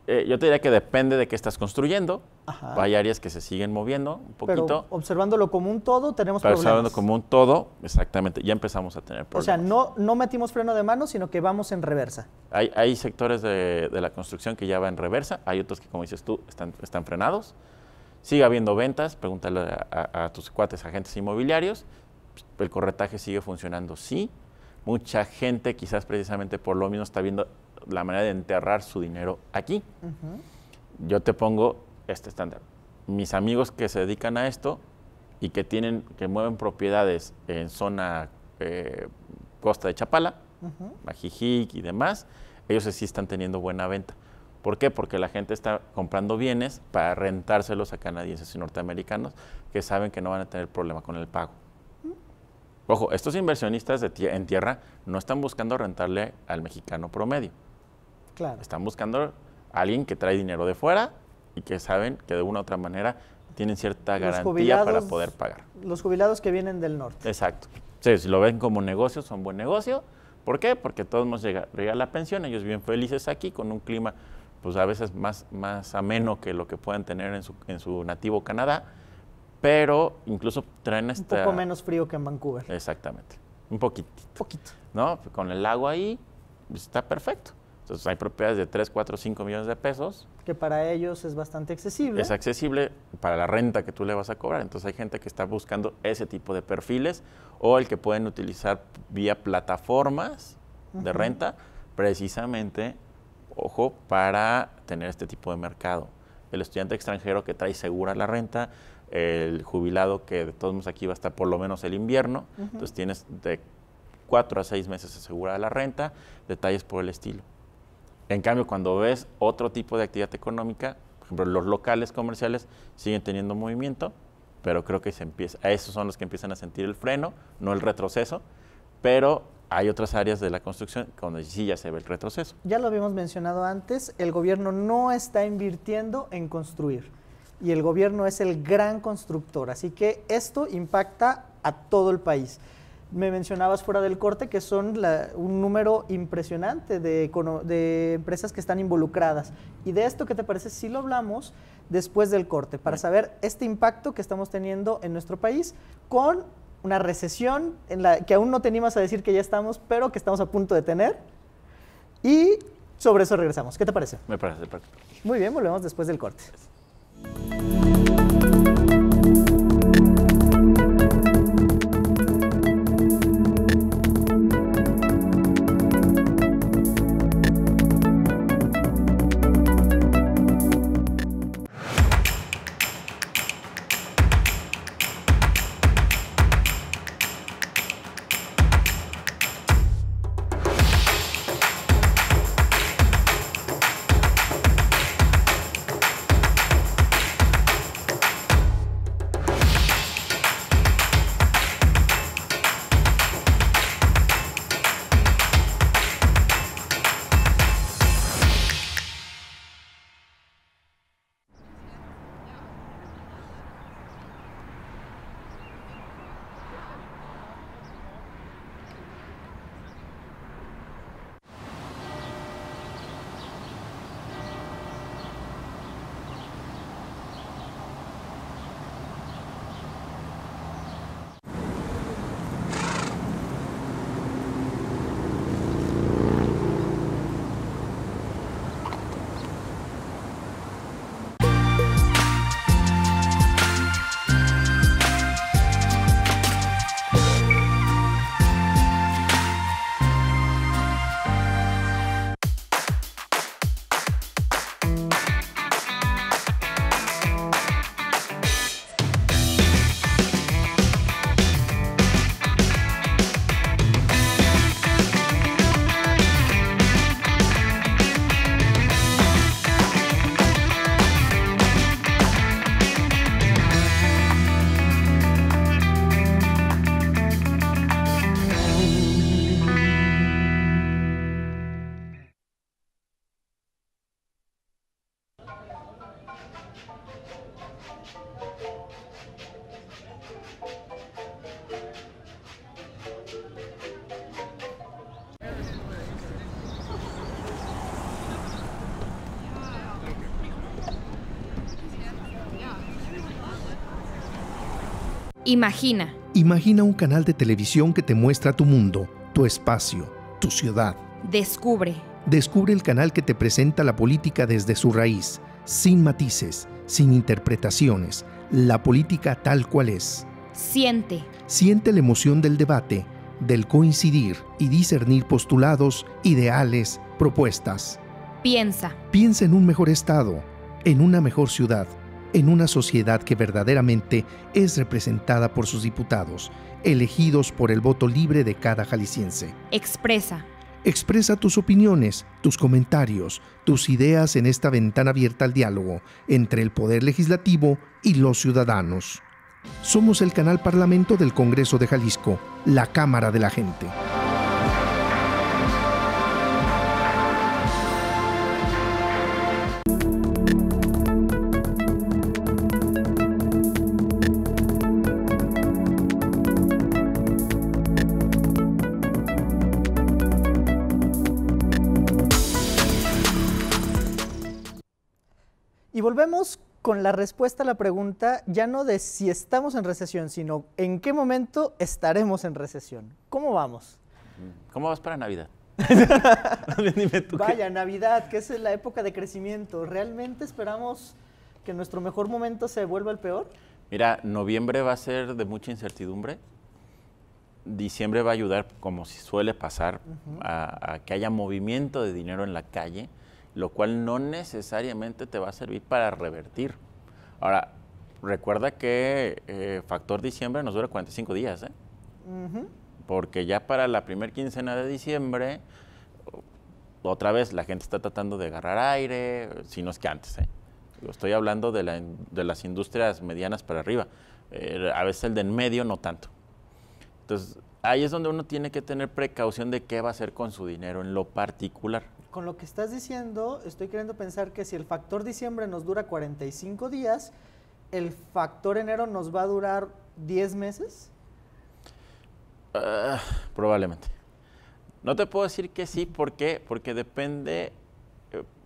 B: Yo te diría que depende de qué estás construyendo.
A: Ajá.
B: Hay áreas que se siguen moviendo un poquito.
A: Pero observándolo como un todo, tenemos
B: Pero
A: problemas.
B: observando como un todo, exactamente, ya empezamos a tener
A: O
B: problemas.
A: sea, no metimos freno de mano, sino que vamos en reversa.
B: Hay sectores de la construcción que ya va en reversa, hay otros que, como dices tú, están frenados. Sigue habiendo ventas, pregúntale a tus cuates, agentes inmobiliarios. El corretaje sigue funcionando, sí. Mucha gente, quizás precisamente por lo mismo, está viendo la manera de enterrar su dinero aquí. Yo te pongo este estándar. Mis amigos que se dedican a esto y que mueven propiedades en zona costa de Chapala, Majijic y demás, ellos sí están teniendo buena venta. ¿Por qué? Porque la gente está comprando bienes para rentárselos a canadienses y norteamericanos que saben que no van a tener problema con el pago. Ojo, estos inversionistas en tierra no están buscando rentarle al mexicano promedio.
A: Claro.
B: Están buscando a alguien que trae dinero de fuera y que saben que de una u otra manera tienen cierta garantía para poder pagar.
A: Los jubilados que vienen del norte.
B: Exacto. Sí, si lo ven como negocio, son buen negocio. ¿Por qué? Porque todos nos llega la pensión, ellos viven felices aquí con un clima pues a veces más ameno que lo que pueden tener en su nativo Canadá, pero incluso traen
A: Un poco menos frío que en Vancouver.
B: Exactamente, un poquitito.
A: Poquito.
B: ¿No? Con el agua ahí, pues, está perfecto. Entonces hay propiedades de 3, 4, 5 millones de pesos.
A: Que para ellos es bastante accesible.
B: Es accesible para la renta que tú le vas a cobrar. Entonces hay gente que está buscando ese tipo de perfiles o el que pueden utilizar vía plataformas de renta, precisamente, ojo, para tener este tipo de mercado. El estudiante extranjero que trae segura la renta, el jubilado que de todos modos aquí va a estar por lo menos el invierno, entonces tienes de 4 a 6 meses asegurada la renta, detalles por el estilo. En cambio, cuando ves otro tipo de actividad económica, por ejemplo, los locales comerciales siguen teniendo movimiento, pero creo que esos son los que empiezan a sentir el freno, no el retroceso, pero hay otras áreas de la construcción donde sí ya se ve el retroceso.
A: Ya lo habíamos mencionado antes, el gobierno no está invirtiendo en construir y el gobierno es el gran constructor, así que esto impacta a todo el país. Me mencionabas fuera del corte que son un número impresionante de empresas que están involucradas. Y de esto, ¿qué te parece si lo hablamos después del corte? Para saber este impacto que estamos teniendo en nuestro país con una recesión en la que aún no te animas a decir que ya estamos, pero que estamos a punto de tener. Y sobre eso regresamos. ¿Qué te parece?
B: Me parece perfecto.
A: Muy bien, volvemos después del corte.
D: Imagina.
C: Imagina un canal de televisión que te muestra tu mundo, tu espacio, tu ciudad.
D: Descubre.
C: Descubre el canal que te presenta la política desde su raíz, sin matices, sin interpretaciones, la política tal cual es.
D: Siente.
C: Siente la emoción del debate, del coincidir y discernir postulados, ideales, propuestas.
D: Piensa.
C: Piensa en un mejor estado, en una mejor ciudad, en una sociedad que verdaderamente es representada por sus diputados, elegidos por el voto libre de cada jalisciense.
D: Expresa.
C: Expresa tus opiniones, tus comentarios, tus ideas en esta ventana abierta al diálogo entre el Poder Legislativo y los ciudadanos. Somos el canal Parlamento del Congreso de Jalisco, la Cámara de la Gente.
A: Y volvemos con la respuesta a la pregunta, ya no de si estamos en recesión, sino en qué momento estaremos en recesión. ¿Cómo vamos?
B: ¿Cómo vas para Navidad? Dime tú.
A: Vaya, Navidad, que es la época de crecimiento. ¿Realmente esperamos que nuestro mejor momento se vuelva el peor?
B: Mira, noviembre va a ser de mucha incertidumbre. Diciembre va a ayudar, como si suele pasar, a que haya movimiento de dinero en la calle, lo cual no necesariamente te va a servir para revertir. Ahora, recuerda que factor diciembre nos dura 45 días, ¿eh? Porque ya para la primera quincena de diciembre, otra vez la gente está tratando de agarrar aire, si no es que antes, ¿eh? Estoy hablando de las industrias medianas para arriba. A veces el de en medio no tanto. Entonces, ahí es donde uno tiene que tener precaución de qué va a hacer con su dinero en lo particular.
A: Con lo que estás diciendo, estoy queriendo pensar que si el factor diciembre nos dura 45 días, ¿el factor enero nos va a durar 10 meses?
B: Probablemente. No te puedo decir que sí, ¿por qué? Porque depende,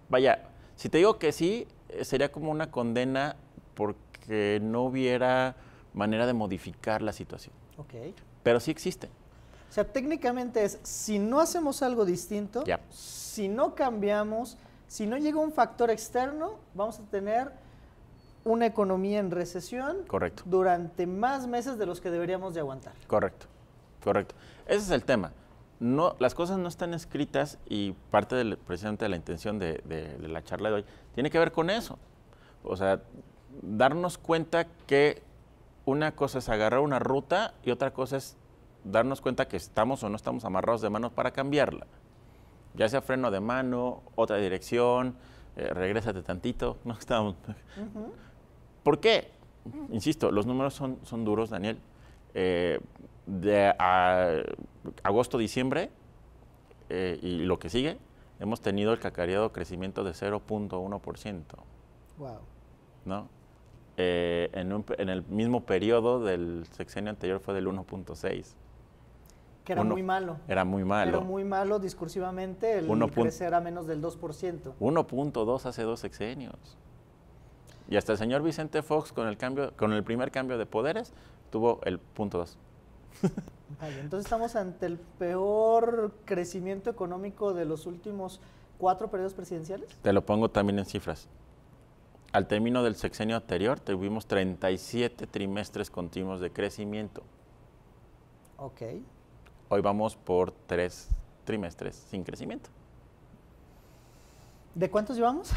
B: vaya, si te digo que sí, sería como una condena porque no hubiera manera de modificar la situación.
A: Ok.
B: Pero sí existe.
A: O sea, técnicamente es, si no hacemos algo distinto,
B: Yep.
A: Si no cambiamos, si no llega un factor externo, vamos a tener una economía en recesión.
B: Correcto.
A: Durante más meses de los que deberíamos de aguantar.
B: Correcto, correcto. Ese es el tema. No, las cosas no están escritas y parte precisamente de la intención de la charla de hoy tiene que ver con eso. O sea, darnos cuenta que una cosa es agarrar una ruta y otra cosa es darnos cuenta que estamos o no estamos amarrados de manos para cambiarla. Ya sea freno de mano, otra dirección, regrésate tantito. No estamos. ¿Por qué? Insisto, los números son duros, Daniel. De agosto, diciembre y lo que sigue, hemos tenido el cacareado crecimiento de 0.1%.
A: Wow.
B: ¿No? En el mismo periodo del sexenio anterior fue del 1.6.
A: Que era muy malo.
B: Era muy malo.
A: Era muy malo discursivamente el crecer a menos del 2%.
B: 1.2 hace 2 sexenios. Y hasta el señor Vicente Fox, con el primer cambio de poderes, tuvo el 0.2.
A: Vaya, entonces estamos ante el peor crecimiento económico de los últimos 4 periodos presidenciales.
B: Te lo pongo también en cifras. Al término del sexenio anterior, tuvimos 37 trimestres continuos de crecimiento.
A: Ok.
B: Hoy vamos por 3 trimestres sin crecimiento.
A: ¿De cuántos llevamos?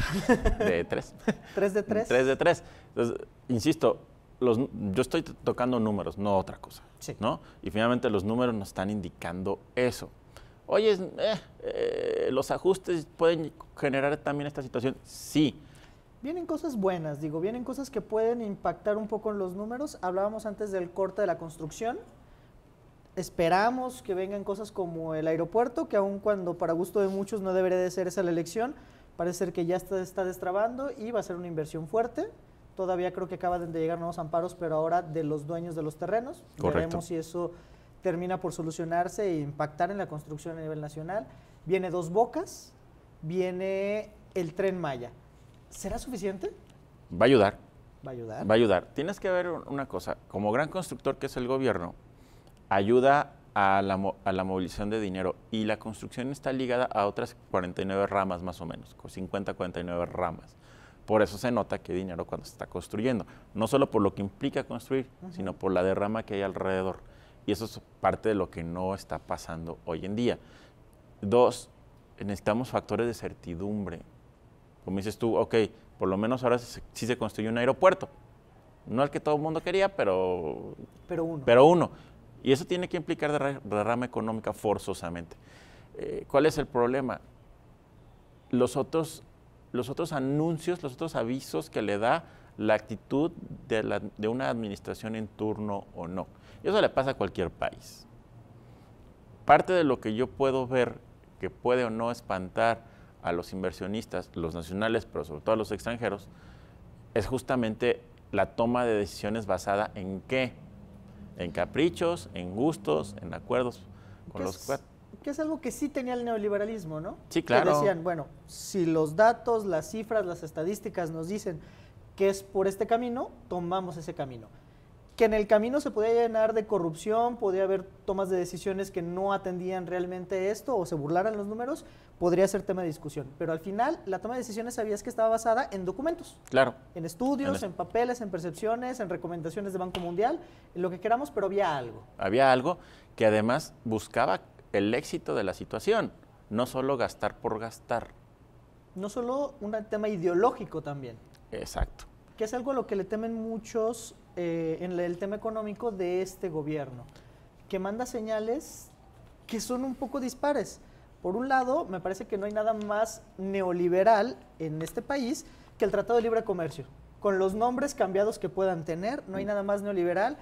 B: De 3.
A: 3 de 3.
B: 3 de 3. Entonces, insisto, yo estoy tocando números, no otra cosa.
A: Sí.
B: ¿No? Y finalmente los números nos están indicando eso. Oye, ¿los ajustes pueden generar también esta situación? Sí.
A: Vienen cosas buenas, vienen cosas que pueden impactar un poco en los números. Hablábamos antes del corte de la construcción. Esperamos que vengan cosas como el aeropuerto, que aun cuando para gusto de muchos no debería de ser esa la elección, parece ser que ya está destrabando y va a ser una inversión fuerte. Todavía creo que acaban de llegar nuevos amparos, pero ahora de los dueños de los terrenos.
B: Correcto.
A: Veremos si eso termina por solucionarse e impactar en la construcción a nivel nacional. Viene Dos Bocas, viene el Tren Maya. ¿Será suficiente?
B: Va a ayudar.
A: Va a ayudar.
B: Va a ayudar. Tienes que ver una cosa, como gran constructor que es el gobierno, ayuda a la movilización de dinero y la construcción está ligada a otras 49 ramas más o menos, con 50, 49 ramas. Por eso se nota que hay dinero cuando se está construyendo, no solo por lo que implica construir, sino por la derrama que hay alrededor. Y eso es parte de lo que no está pasando hoy en día. Dos, necesitamos factores de certidumbre. Como dices tú, ok, por lo menos ahora sí se construyó un aeropuerto. No el que todo el mundo quería, pero uno. Y eso tiene que implicar derrama económica forzosamente. ¿Cuál es el problema? Los otros anuncios, los otros avisos que le da la actitud de una administración en turno o no. Y eso le pasa a cualquier país. Parte de lo que yo puedo ver que puede o no espantar a los inversionistas, los nacionales, pero sobre todo a los extranjeros, es justamente la toma de decisiones basada en qué. En caprichos, en gustos, en acuerdos con los cuatro.
A: Que es algo que sí tenía el neoliberalismo, ¿no?
B: Sí, claro.
A: Que decían, bueno, si los datos, las cifras, las estadísticas nos dicen que es por este camino, tomamos ese camino. Que en el camino se podía llenar de corrupción, podía haber tomas de decisiones que no atendían realmente esto o se burlaran los números, podría ser tema de discusión. Pero al final, la toma de decisiones sabías que estaba basada en documentos.
B: Claro.
A: En estudios, en papeles, en percepciones, en recomendaciones de Banco Mundial, en lo que queramos, pero había algo.
B: Había algo que además buscaba el éxito de la situación, no solo gastar por gastar.
A: No solo un tema ideológico también.
B: Exacto.
A: Que es algo a lo que le temen muchos en el tema económico de este gobierno, que manda señales que son un poco dispares. Por un lado, me parece que no hay nada más neoliberal en este país que el Tratado de Libre Comercio. Con los nombres cambiados que puedan tener, no hay nada más neoliberal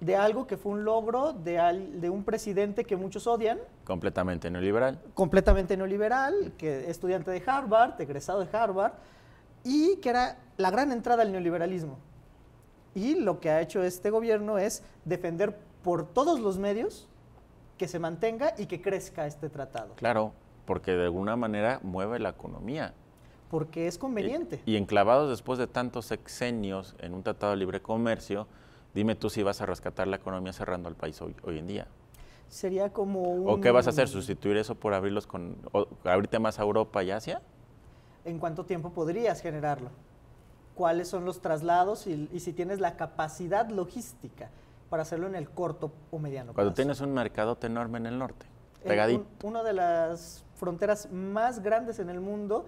A: de algo que fue un logro de un presidente que muchos odian.
B: Completamente neoliberal.
A: Completamente neoliberal, que estudiante de Harvard, egresado de Harvard, y que era la gran entrada al neoliberalismo. Y lo que ha hecho este gobierno es defender por todos los medios que se mantenga y que crezca este tratado.
B: Claro, porque de alguna manera mueve la economía.
A: Porque es conveniente.
B: Y enclavados después de tantos sexenios en un tratado de libre comercio, dime tú si vas a rescatar la economía cerrando al país hoy en día.
A: Sería como un...
B: ¿O qué vas a hacer? ¿Sustituir eso por abrirte más a Europa y Asia?
A: ¿En cuánto tiempo podrías generarlo? ¿Cuáles son los traslados y si tienes la capacidad logística para hacerlo en el corto o mediano plazo?
B: Cuando tienes un mercadote enorme en el norte, pegadito.
A: Una de las fronteras más grandes en el mundo,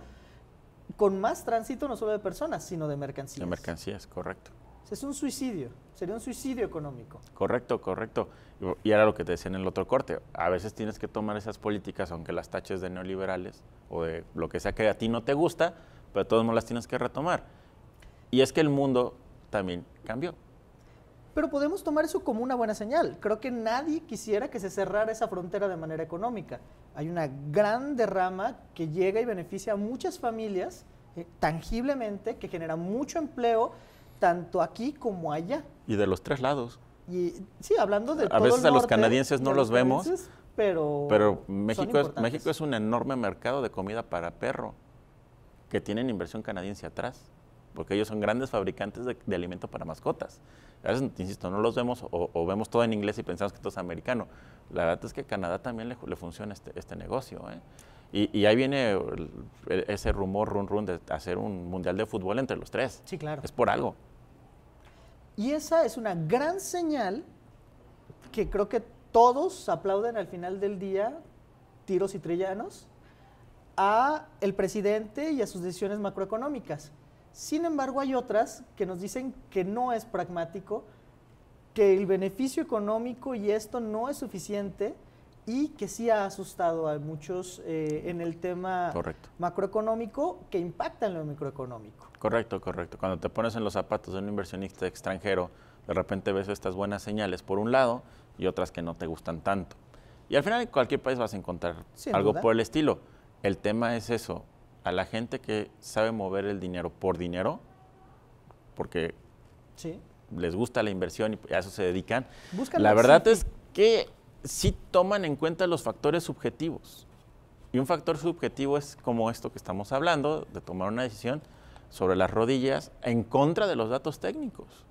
A: con más tránsito no solo de personas, sino de mercancías.
B: De mercancías, correcto.
A: Es un suicidio, sería un suicidio económico.
B: Correcto, correcto. Y era lo que te decía en el otro corte. A veces tienes que tomar esas políticas, aunque las taches de neoliberales o de lo que sea que a ti no te gusta, pero de todos modos las tienes que retomar. Y es que el mundo también cambió.
A: Pero podemos tomar eso como una buena señal. Creo que nadie quisiera que se cerrara esa frontera de manera económica. Hay una gran derrama que llega y beneficia a muchas familias tangiblemente, que genera mucho empleo, tanto aquí como allá.
B: Y de los tres lados.
A: Y sí, hablando de todo el
B: norte. A veces a los canadienses no los vemos, pero México es un enorme mercado de comida para perro, que tienen inversión canadiense atrás, porque ellos son grandes fabricantes de alimento para mascotas. A veces, insisto, no los vemos o vemos todo en inglés y pensamos que todo es americano. La verdad es que a Canadá también le funciona este negocio, ¿eh? Y ahí viene ese rumor, run, de hacer un mundial de fútbol entre los tres.
A: Sí, claro.
B: Es por algo.
A: Y esa es una gran señal que creo que todos aplauden al final del día, tiros y trillanos, a el presidente y a sus decisiones macroeconómicas. Sin embargo, hay otras que nos dicen que no es pragmático, que el beneficio económico y esto no es suficiente y que sí ha asustado a muchos en el tema macroeconómico que impacta en lo microeconómico.
B: Correcto. Cuando te pones en los zapatos de un inversionista extranjero, de repente ves estas buenas señales por un lado y otras que no te gustan tanto. Y al final en cualquier país vas a encontrar algo por el estilo. El tema es eso, a la gente que sabe mover el dinero por dinero, porque les gusta la inversión y a eso se dedican. La verdad es que sí toman en cuenta los factores subjetivos. Y un factor subjetivo es como esto que estamos hablando, de tomar una decisión sobre las rodillas en contra de los datos técnicos.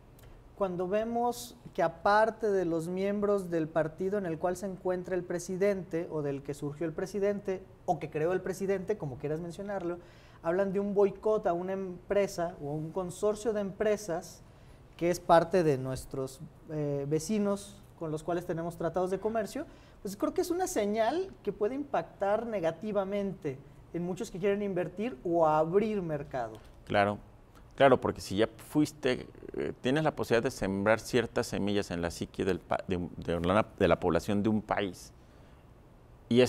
A: Cuando vemos que aparte de los miembros del partido en el cual se encuentra el presidente o del que surgió el presidente o que creó el presidente, como quieras mencionarlo, hablan de un boicot a una empresa o a un consorcio de empresas que es parte de nuestros vecinos con los cuales tenemos tratados de comercio, pues creo que es una señal que puede impactar negativamente en muchos que quieren invertir o abrir mercado.
B: Claro. Claro, porque si ya fuiste, tienes la posibilidad de sembrar ciertas semillas en la psique de la población de un país, y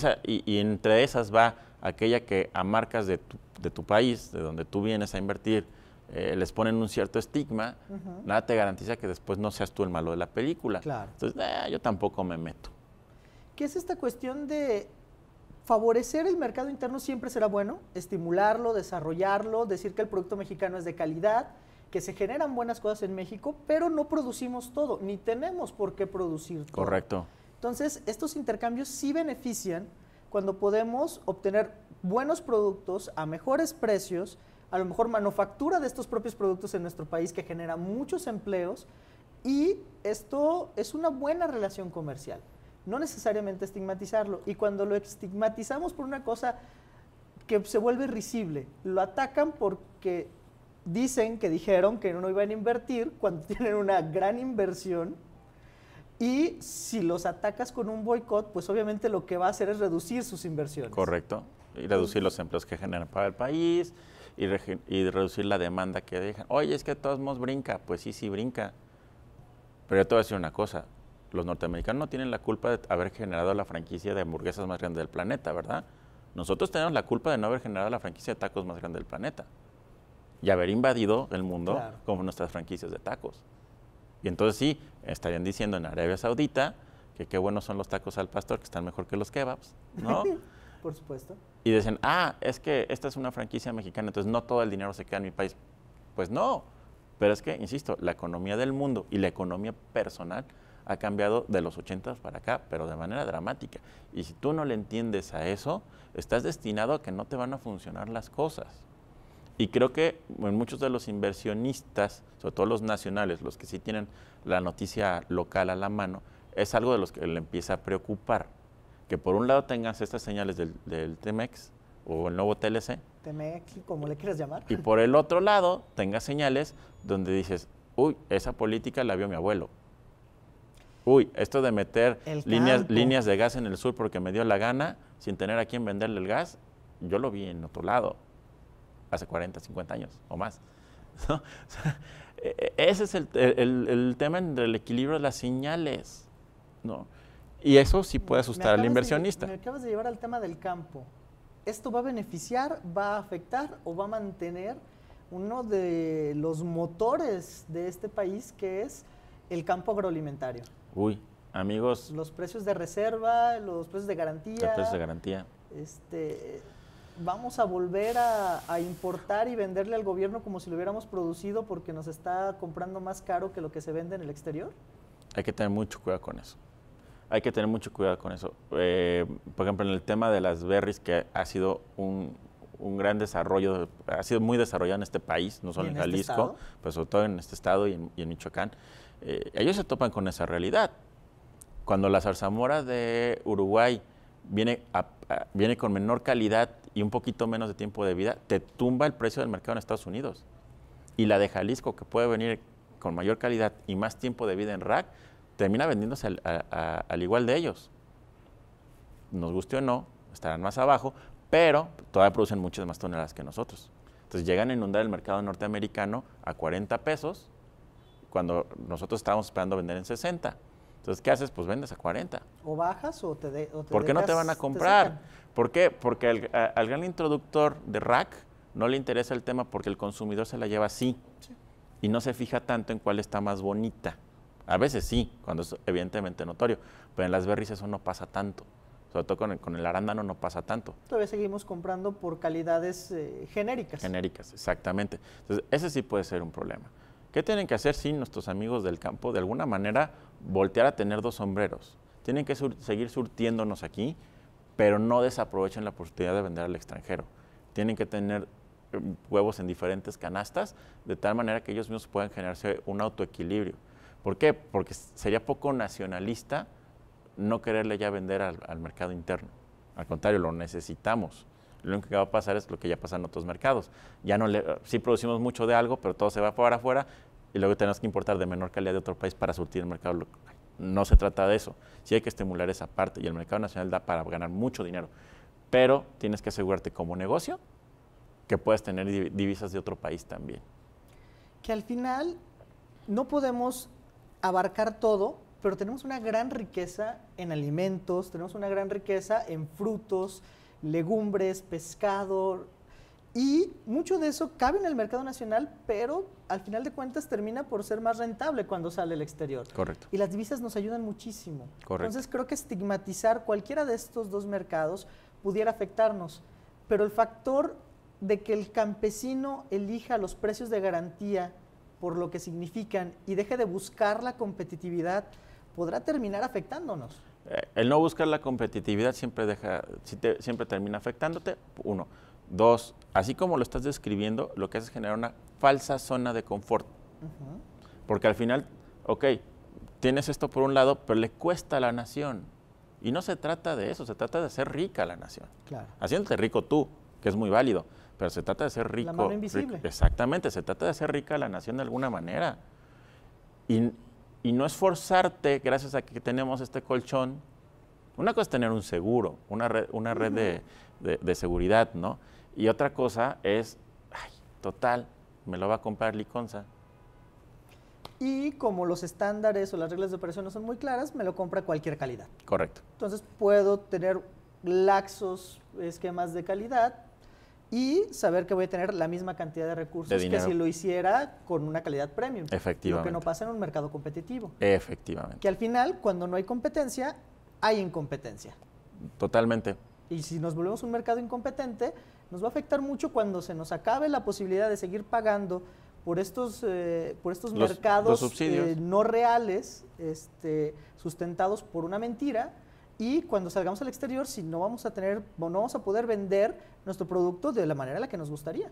B: entre esas va aquella que a marcas de tu país, de donde tú vienes a invertir, les ponen un cierto estigma, nada te garantiza que después no seas tú el malo de la película.
A: Claro.
B: Entonces, yo tampoco me meto.
A: ¿Qué es esta cuestión de favorecer el mercado interno? Siempre será bueno, estimularlo, desarrollarlo, decir que el producto mexicano es de calidad, que se generan buenas cosas en México, pero no producimos todo, ni tenemos por qué producir todo.
B: Correcto.
A: Entonces, estos intercambios sí benefician cuando podemos obtener buenos productos a mejores precios, a lo mejor manufactura de estos propios productos en nuestro país que genera muchos empleos, y esto es una buena relación comercial. No necesariamente estigmatizarlo, y cuando lo estigmatizamos por una cosa que se vuelve risible, lo atacan porque dijeron que no iban a invertir cuando tienen una gran inversión, y si los atacas con un boicot, pues obviamente lo que va a hacer es reducir sus inversiones.
B: Correcto, y reducir los empleos que generan para el país, y reducir la demanda que dejan. Oye, es que de todos modos brinca, pues sí brinca, pero yo te voy a decir una cosa. Los norteamericanos no tienen la culpa de haber generado la franquicia de hamburguesas más grande del planeta, ¿verdad? Nosotros tenemos la culpa de no haber generado la franquicia de tacos más grande del planeta y haber invadido el mundo, claro, con nuestras franquicias de tacos. Y entonces sí, estarían diciendo en Arabia Saudita que qué buenos son los tacos al pastor, que están mejor que los kebabs, ¿no?
A: Por supuesto.
B: Y dicen, es que esta es una franquicia mexicana, entonces no todo el dinero se queda en mi país. Pues no, pero es que, insisto, la economía del mundo y la economía personal ha cambiado de los 80 para acá, pero de manera dramática. Y si tú no le entiendes a eso, estás destinado a que no te van a funcionar las cosas. Y creo que muchos de los inversionistas, sobre todo los nacionales, los que sí tienen la noticia local a la mano, es algo de los que le empieza a preocupar. Que por un lado tengas estas señales del TEMEX o el nuevo TLC.
A: TEMEX, como le quieras llamar.
B: Y por el otro lado tengas señales donde dices, uy, esa política la vio mi abuelo. Uy, esto de meter líneas de gas en el sur porque me dio la gana, sin tener a quién venderle el gas, yo lo vi en otro lado, hace 40, 50 años o más. ¿No? O sea, ese es el tema del equilibrio de las señales, ¿no? Y eso sí puede asustar al inversionista.
A: Me acabas de llevar al tema del campo. ¿Esto va a beneficiar, va a afectar o va a mantener uno de los motores de este país, que es el campo agroalimentario?
B: Uy, amigos.
A: Los precios de reserva, los precios de garantía.
B: Los precios de garantía.
A: Vamos a volver a importar y venderle al gobierno como si lo hubiéramos producido porque nos está comprando más caro que lo que se vende en el exterior.
B: Hay que tener mucho cuidado con eso. Hay que tener mucho cuidado con eso. Por ejemplo, en el tema de las berries, que ha sido un gran desarrollo, ha sido muy desarrollado en este país, no solo en Jalisco, pero sobre todo en este estado y en Michoacán. Ellos se topan con esa realidad. Cuando la zarzamora de Uruguay viene con menor calidad y un poquito menos de tiempo de vida, te tumba el precio del mercado en Estados Unidos. Y la de Jalisco, que puede venir con mayor calidad y más tiempo de vida en rack, termina vendiéndose al igual de ellos. Nos guste o no, estarán más abajo, pero todavía producen muchas más toneladas que nosotros. Entonces llegan a inundar el mercado norteamericano a 40 pesos, cuando nosotros estábamos esperando vender en 60. Entonces, ¿qué haces? Pues vendes a 40.
A: O bajas o te
B: ¿Por qué no te van a comprar? ¿Por qué? Porque al gran introductor de rack no le interesa el tema porque el consumidor se la lleva así. Sí. Y no se fija tanto en cuál está más bonita. A veces sí, cuando es evidentemente notorio, pero en las berries eso no pasa tanto. Sobre todo con el arándano no pasa tanto.
A: Todavía seguimos comprando por calidades genéricas.
B: Genéricas, exactamente. Entonces, ese sí puede ser un problema. ¿Qué tienen que hacer, sí, nuestros amigos del campo? De alguna manera, voltear a tener dos sombreros. Tienen que seguir surtiéndonos aquí, pero no desaprovechen la oportunidad de vender al extranjero. Tienen que tener huevos en diferentes canastas, de tal manera que ellos mismos puedan generarse un autoequilibrio. ¿Por qué? Porque sería poco nacionalista no quererle ya vender al mercado interno. Al contrario, lo necesitamos. Lo único que va a pasar es lo que ya pasa en otros mercados. Sí producimos mucho de algo, pero todo se va para afuera y luego tenemos que importar de menor calidad de otro país para surtir el mercado local. No se trata de eso. Sí hay que estimular esa parte y el mercado nacional da para ganar mucho dinero. Pero tienes que asegurarte como negocio que puedes tener divisas de otro país también.
A: Que al final no podemos abarcar todo, pero tenemos una gran riqueza en alimentos, tenemos una gran riqueza en frutos, legumbres, pescado, y mucho de eso cabe en el mercado nacional, pero al final de cuentas termina por ser más rentable cuando sale al exterior.
B: Correcto.
A: Y las divisas nos ayudan muchísimo.
B: Correcto.
A: Entonces creo que estigmatizar cualquiera de estos dos mercados pudiera afectarnos, pero el factor de que el campesino elija los precios de garantía por lo que significan y deje de buscar la competitividad podrá terminar afectándonos.
B: El no buscar la competitividad siempre termina afectándote, 1. 2, así como lo estás describiendo, lo que hace es generar una falsa zona de confort. Porque al final, ok, tienes esto por un lado, pero le cuesta a la nación. Y no se trata de eso, se trata de hacer rica la nación. Claro. Haciéndote rico tú, que es muy válido, pero se trata de ser rico.
A: La mano invisible.
B: Rico, exactamente, se trata de hacer rica la nación de alguna manera. Y no esforzarte, gracias a que tenemos este colchón. Una cosa es tener un seguro, una red de seguridad, ¿no? Y otra cosa es, ay, total, me lo va a comprar Liconza.
A: Y como los estándares o las reglas de operación no son muy claras, me lo compra cualquier calidad.
B: Correcto.
A: Entonces puedo tener laxos esquemas de calidad y saber que voy a tener la misma cantidad de recursos que si lo hiciera con una calidad premium.
B: Efectivamente.
A: Lo que no pasa en un mercado competitivo.
B: Efectivamente.
A: Que al final, cuando no hay competencia, hay incompetencia.
B: Totalmente.
A: Y si nos volvemos un mercado incompetente, nos va a afectar mucho cuando se nos acabe la posibilidad de seguir pagando por estos mercados no reales, sustentados por una mentira. Y cuando salgamos al exterior, si no vamos a poder vender nuestro producto de la manera en la que nos gustaría.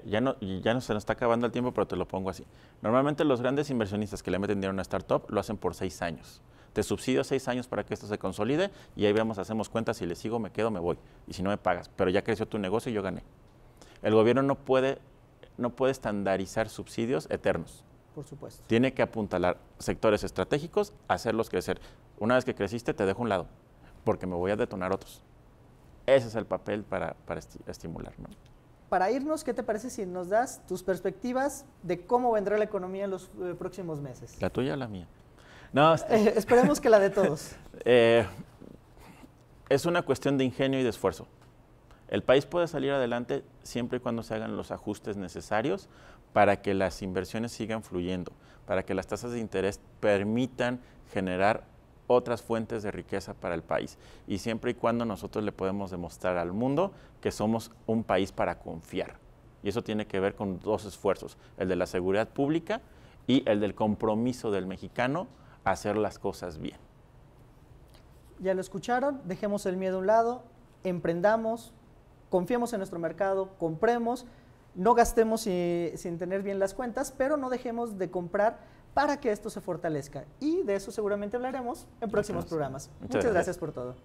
B: Ya no se nos está acabando el tiempo, pero te lo pongo así. Normalmente los grandes inversionistas que le meten dinero a una startup lo hacen por 6 años. Te subsidio 6 años para que esto se consolide y ahí hacemos cuentas, si le sigo, me quedo, me voy. Y si no me pagas, pero ya creció tu negocio y yo gané. El gobierno no puede estandarizar subsidios eternos.
A: Por supuesto.
B: Tiene que apuntalar sectores estratégicos, hacerlos crecer. Una vez que creciste, te dejo a un lado, porque me voy a detonar otros. Ese es el papel para estimular, ¿no?
A: Para irnos, ¿qué te parece si nos das tus perspectivas de cómo vendrá la economía en los próximos meses?
B: ¿La tuya o la mía? No,
A: esperemos que la de todos.
B: Es una cuestión de ingenio y de esfuerzo. El país puede salir adelante siempre y cuando se hagan los ajustes necesarios para que las inversiones sigan fluyendo, para que las tasas de interés permitan generar otras fuentes de riqueza para el país. Y siempre y cuando nosotros le podemos demostrar al mundo que somos un país para confiar. Y eso tiene que ver con 2 esfuerzos, el de la seguridad pública y el del compromiso del mexicano a hacer las cosas bien.
A: Ya lo escucharon, dejemos el miedo a un lado, emprendamos, confiemos en nuestro mercado, compremos, no gastemos sin tener bien las cuentas, pero no dejemos de comprar para que esto se fortalezca. Y de eso seguramente hablaremos en próximos programas. Muchas gracias por todo.